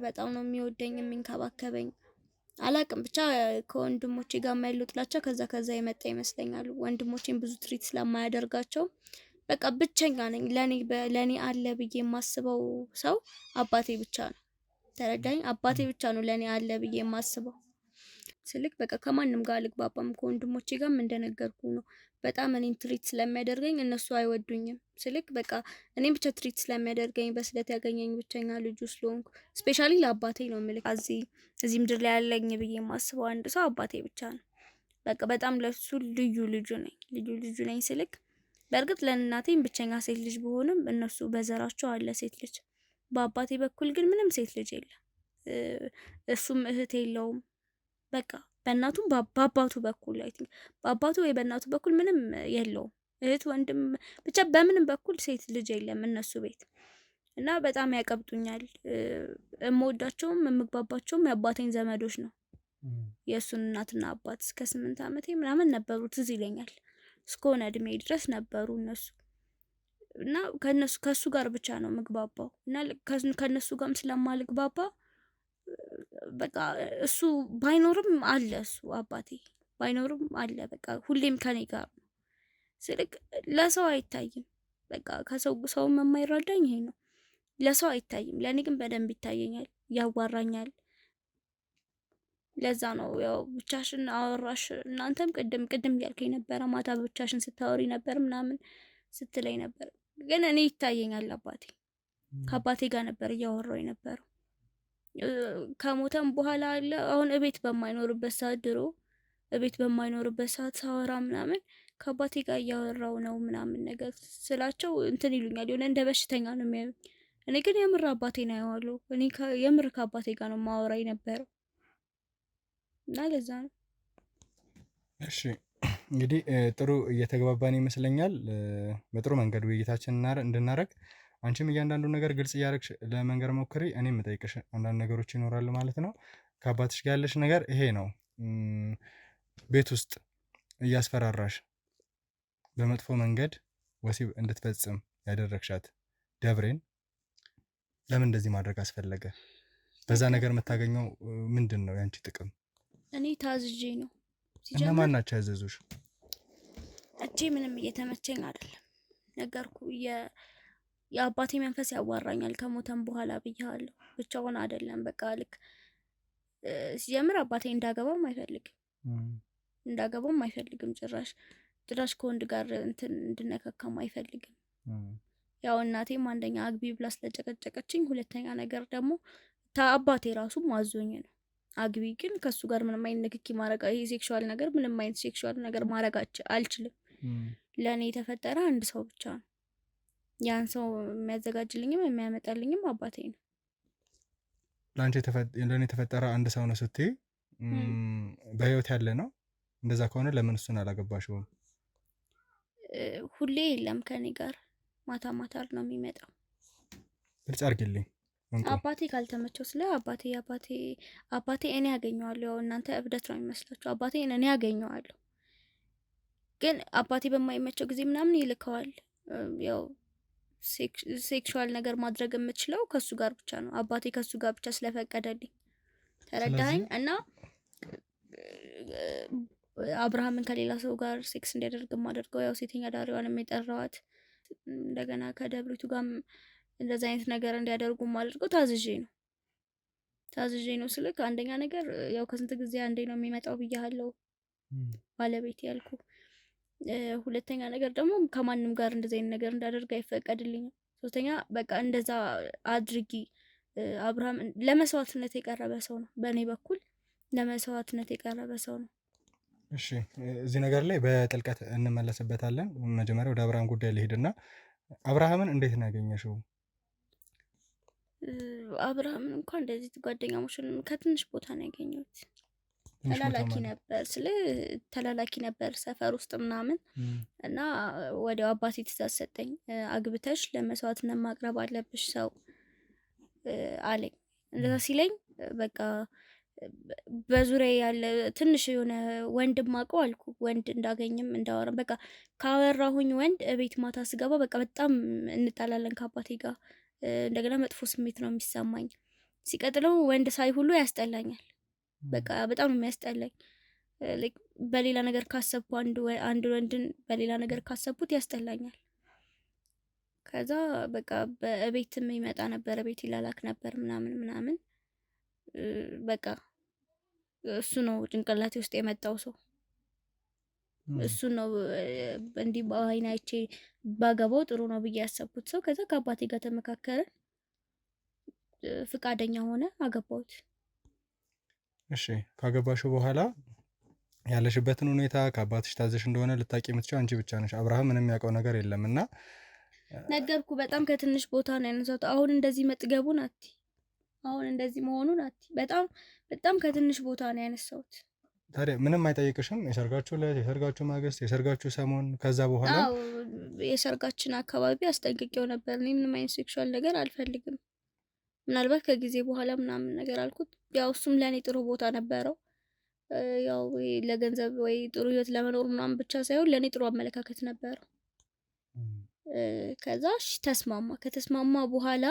በጣም ነው የሚወደኝ የሚንከባከበኝ። አላውቅም ብቻ ከወንድሞቼ ጋር ያለው ጥላቻ ከዛ የመጣ ይመስለኛል። ወንድሞቼን ብዙ ትሪት ስለማያደርጋቸው በቃ ብቸኛ ነኝ። ለኔ አለ ብዬ የማስበው ሰው አባቴ ብቻ ነው። ተረዳኝ? አባቴ ብቻ ነው ለኔ አለ ብዬ የማስበው። ስልክ በቃ ከማንም ጋር አልግባባም። ከወንድሞቼ ጋርም እንደነገርኩ ነው። በጣም እኔን ትሪት ስለሚያደርገኝ እነሱ አይወዱኝም። ስልክ በቃ እኔን ብቻ ትሪት ስለሚያደርገኝ በስለት ያገኘኝ ብቸኛ ልጁ ስለሆንኩ ስፔሻሊ ለአባቴ ነው የምልክ። እዚህ ምድር ላይ ያለኝ ብዬ የማስበው አንድ ሰው አባቴ ብቻ ነው። በቃ በጣም ለሱ ልዩ ልጁ ነኝ ስልክ በእርግጥ ለእናቴም ብቸኛ ሴት ልጅ ብሆንም እነሱ በዘራቸው አለ ሴት ልጅ። በአባቴ በኩል ግን ምንም ሴት ልጅ የለም። እሱም እህት የለውም። በቃ በእናቱም በአባቱ በኩል በአባቱ ወይ በእናቱ በኩል ምንም የለውም። እህት ወንድም ብቻ በምንም በኩል ሴት ልጅ የለም እነሱ ቤት። እና በጣም ያቀብጡኛል። እምወዳቸውም የምግባባቸውም የአባቴን ዘመዶች ነው። የእሱን እናትና አባት እስከ 8 ዓመቴ ምናምን ነበሩ፣ ትዝ ይለኛል። እስከሆነ እድሜ ድረስ ነበሩ እነሱ እና ከሱ ጋር ብቻ ነው ምግባባው እና ከነሱ ጋርም ስለማልግባባ በቃ እሱ ባይኖርም አለ፣ እሱ አባቴ ባይኖርም አለ። በቃ ሁሌም ከኔ ጋር ነው። ስልክ ለሰው አይታይም። በቃ ሰውም የማይረዳኝ ይሄ ነው። ለሰው አይታይም፣ ለእኔ ግን በደንብ ይታየኛል፣ ያዋራኛል። ለዛ ነው ያው ብቻሽን አወራሽ እናንተም ቅድም ያልከኝ ነበረ፣ ማታ ብቻሽን ስታወሪ ነበር ምናምን ስትለኝ ነበር። ግን እኔ ይታየኛል አባቴ። ከአባቴ ጋር ነበር እያወራው የነበረው። ከሞተም በኋላ አለ አሁን እቤት በማይኖርበት ሰዓት፣ ድሮ እቤት በማይኖርበት ሰዓት ሳወራ ምናምን ከአባቴ ጋር እያወራው ነው ምናምን ነገር ስላቸው እንትን ይሉኛል፣ የሆነ እንደ በሽተኛ ነው የሚያዩኝ። እኔ ግን የምር አባቴን አየዋለሁ። እኔ የምር ከአባቴ ጋር ነው ማወራ የነበረው እና ለዛ ነው። እሺ እንግዲህ ጥሩ እየተግባባን ይመስለኛል። በጥሩ መንገድ ውይይታችን እንድናረግ አንቺም እያንዳንዱ ነገር ግልጽ እያደረግሽ ለመንገር ሞክሪ፣ እኔም የምጠይቅሽ አንዳንድ ነገሮች ይኖራሉ ማለት ነው። ከአባትሽ ጋር ያለሽ ነገር ይሄ ነው። ቤት ውስጥ እያስፈራራሽ በመጥፎ መንገድ ወሲብ እንድትፈጽም ያደረግሻት ደብሬን ለምን እንደዚህ ማድረግ አስፈለገ? በዛ ነገር የምታገኘው ምንድን ነው? ያንቺ ጥቅም? እኔ ታዝዤ ነው። እነማን ናቸው ያዘዙሽ? እጄ ምንም እየተመቸኝ አይደለም ነገርኩ። የአባቴ መንፈስ ያዋራኛል ከሞተም በኋላ ብያለሁ። ብቻውን አይደለም በቃ ልክ ሲጀምር አባቴ እንዳገባም አይፈልግም ጭራሽ ከወንድ ጋር እንትን እንድነካካም አይፈልግም። ያው እናቴም አንደኛ አግቢ ብላ ስለጨቀጨቀችኝ፣ ሁለተኛ ነገር ደግሞ አባቴ ራሱ ማዞኝ ነው አግቢ። ግን ከሱ ጋር ምንም አይነት ንክኪ ማድረግ ምንም አይነት ሴክሹዋል ነገር ማድረግ አልችልም። ለእኔ የተፈጠረ አንድ ሰው ብቻ ነው። ያን ሰው የሚያዘጋጅልኝም የሚያመጣልኝም አባቴ ነው። ለእኔ የተፈጠረ አንድ ሰው ነው ስትይ በህይወት ያለ ነው? እንደዛ ከሆነ ለምን እሱን አላገባሽውም? ሁሌ የለም ከኔ ጋር፣ ማታ ማታ ነው የሚመጣው። ግልጽ አድርጊልኝ። አባቴ ካልተመቸው ስለ አባቴ እኔ ያገኘዋለሁ። ያው እናንተ እብደት ነው የሚመስላችሁ። አባቴ እኔ ያገኘዋለሁ፣ ግን አባቴ በማይመቸው ጊዜ ምናምን ይልከዋል። ያው ሴክሹዋል ነገር ማድረግ የምችለው ከሱ ጋር ብቻ ነው። አባቴ ከሱ ጋር ብቻ ስለፈቀደልኝ፣ ተረዳኸኝ? እና አብርሃምን ከሌላ ሰው ጋር ሴክስ እንዲያደርግ ማደርገው ያው ሴተኛ ዳሪዋንም የጠራዋት እንደገና ከደብሪቱ ጋር እንደዛ አይነት ነገር እንዲያደርጉ ማደርገው ታዝዤ ነው ስልክ፣ አንደኛ ነገር ያው ከስንት ጊዜ አንዴ ነው የሚመጣው ብያለሁ ባለቤት ያልኩ። ሁለተኛ ነገር ደግሞ ከማንም ጋር እንደዛ አይነት ነገር እንዳደርግ አይፈቀድልኝም። ሶስተኛ በቃ እንደዛ አድርጊ አብርሃም ለመስዋዕትነት የቀረበ ሰው ነው። በእኔ በኩል ለመስዋዕትነት የቀረበ ሰው ነው። እሺ እዚህ ነገር ላይ በጥልቀት እንመለስበታለን። መጀመሪያ ወደ አብርሃም ጉዳይ ልሄድና አብርሃምን እንዴት ነው ያገኘሽው? አብርሃምን እንኳን እንደዚህ ጓደኛሞችን ከትንሽ ቦታ ነው ያገኘሁት። ተላላኪ ነበር ሰፈር ውስጥ ምናምን እና ወዲያው አባቴ ትእዛዝ ሰጠኝ። አግብተሽ ለመስዋዕትነት ማቅረብ አለብሽ ሰው አለኝ። እንደዛ ሲለኝ በቃ በዙሪያ ያለ ትንሽ የሆነ ወንድም አውቀው አልኩ። ወንድ እንዳገኝም እንዳወራ በቃ ካወራሁኝ ወንድ እቤት ማታ ስገባ በቃ በጣም እንጣላለን ከአባቴ ጋር። እንደገና መጥፎ ስሜት ነው የሚሰማኝ። ሲቀጥለው ወንድ ሳይ ሁሉ ያስጠላኛል። በቃ በጣም የሚያስጠላኝ በሌላ ነገር ካሰብኩ አንድ ወንድን በሌላ ነገር ካሰብኩት ያስጠላኛል። ከዛ በቃ በቤትም ይመጣ ነበር፣ ቤት ይላላክ ነበር ምናምን በቃ እሱ ነው ጭንቅላቴ ውስጥ የመጣው ሰው እሱ ነው። እንዲህ በአይን አይቼ ባገባው ጥሩ ነው ብዬ ያሰብኩት ሰው። ከዛ ከአባቴ ጋር ተመካከረን፣ ፍቃደኛ ሆነ፣ አገባሁት። እሺ ካገባሽው በኋላ ያለሽበትን ሁኔታ ከአባትሽ ታዘሽ እንደሆነ ልታቂ የምትችው አንቺ ብቻ ነሽ። አብርሃም ምንም ያውቀው ነገር የለም። እና ነገርኩ በጣም ከትንሽ ቦታ ነው ያነሳሁት። አሁን እንደዚህ መጥገቡን አሁን እንደዚህ መሆኑን በጣም ከትንሽ ቦታ ነው ያነሳሁት። ታዲያ ምንም አይጠይቅሽም? የሰርጋችሁ ዕለት፣ የሰርጋችሁ ማግስት፣ የሰርጋችሁ ሰሞን ከዛ በኋላ? አዎ የሰርጋችን አካባቢ አስጠንቅቄው ነበር። እኔ ምንም አይነት ሴክሹዋል ነገር አልፈልግም፣ ምናልባት ከጊዜ በኋላ ምናምን ነገር አልኩት። ያው እሱም ለእኔ ጥሩ ቦታ ነበረው። ያው ለገንዘብ ወይ ጥሩ ህይወት ለመኖር ምናምን ብቻ ሳይሆን ለእኔ ጥሩ አመለካከት ነበረው። ከዛ እሺ ተስማማ። ከተስማማ በኋላ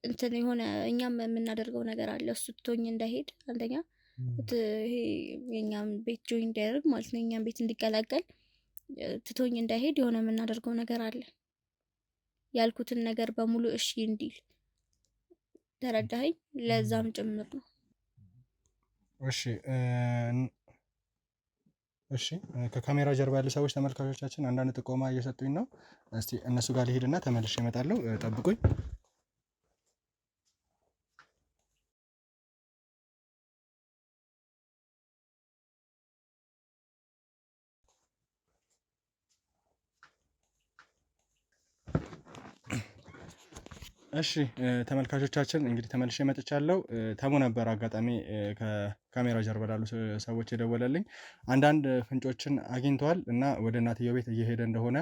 እንትን የሆነ እኛም የምናደርገው ነገር አለ። እሱ ትቶኝ እንዳይሄድ አንደኛ ይሄ የኛም ቤት ጆይን እንዲያደርግ ማለት ነው፣ የኛም ቤት እንዲቀላቀል ትቶኝ እንዳይሄድ የሆነ የምናደርገው ነገር አለ። ያልኩትን ነገር በሙሉ እሺ እንዲል ተረዳኸኝ። ለዛም ጭምር ነው። እሺ ከካሜራ ጀርባ ያሉ ሰዎች ተመልካቾቻችን አንዳንድ ጥቆማ እየሰጡኝ ነው። እስቲ እነሱ ጋር ልሄድና ተመልሼ እመጣለሁ። ጠብቁኝ። እሺ ተመልካቾቻችን እንግዲህ ተመልሼ መጥቻለሁ። ተሙ ነበር አጋጣሚ ከካሜራ ጀርባ ላሉ ሰዎች የደወለልኝ። አንዳንድ ፍንጮችን አግኝተዋል እና ወደ እናትየው ቤት እየሄደ እንደሆነ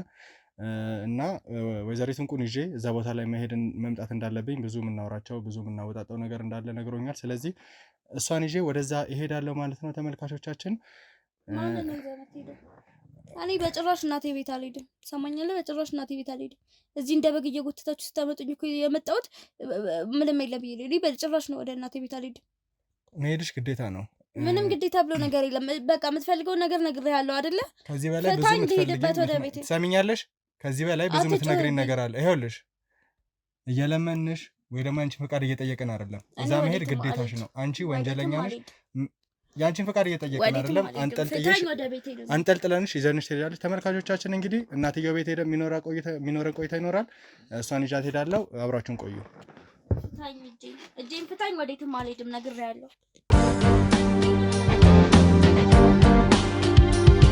እና ወይዘሪት እንቁን ይዤ እዛ ቦታ ላይ መምጣት እንዳለብኝ ብዙ የምናወራቸው ብዙ የምናወጣጠው ነገር እንዳለ ነግሮኛል። ስለዚህ እሷን ይዤ ወደዛ እሄዳለሁ ማለት ነው። ተመልካቾቻችን እኔ በጭራሽ እናቴ ቤት አልሄድም። ሰማኛለህ? በጭራሽ እናቴ ቤት አልሄድም። እዚህ እንደ በግ እየጎተታችሁ ስታመጡኝ እኮ የመጣሁት ምንም የለም ብዬ እኔ በጭራሽ ነው ወደ እናቴ ቤት አልሄድም። መሄድሽ ግዴታ ነው። ምንም ግዴታ ብሎ ነገር የለም። በቃ የምትፈልገውን ነገር ነግሬሃለሁ አይደለ? ከዚህ በላይ ብዙ ትሰሚኛለሽ? ከዚህ በላይ ብዙ የምትነግሪኝ ነገር አለ። ይኸውልሽ እየለመንሽ ወይ ደግሞ አንቺ ፈቃድ እየጠየቅን አይደለም። እዛ መሄድ ግዴታሽ ነው። አንቺ ወንጀለኛ ነሽ። ያንቺን ፈቃድ እየጠየቅን አይደለም። አንጠልጥለንሽ ይዘንሽ ትሄዳለሽ። ተመልካቾቻችን እንግዲህ እናትየው ቤት ሄደን የሚኖረን ቆይታ ይኖራል። እሷን ይዣት ሄዳለሁ። አብራችሁን ቆዩ። እጄን ፍታኝ፣ ወዴትም አልሄድም ነግሬሃለሁ።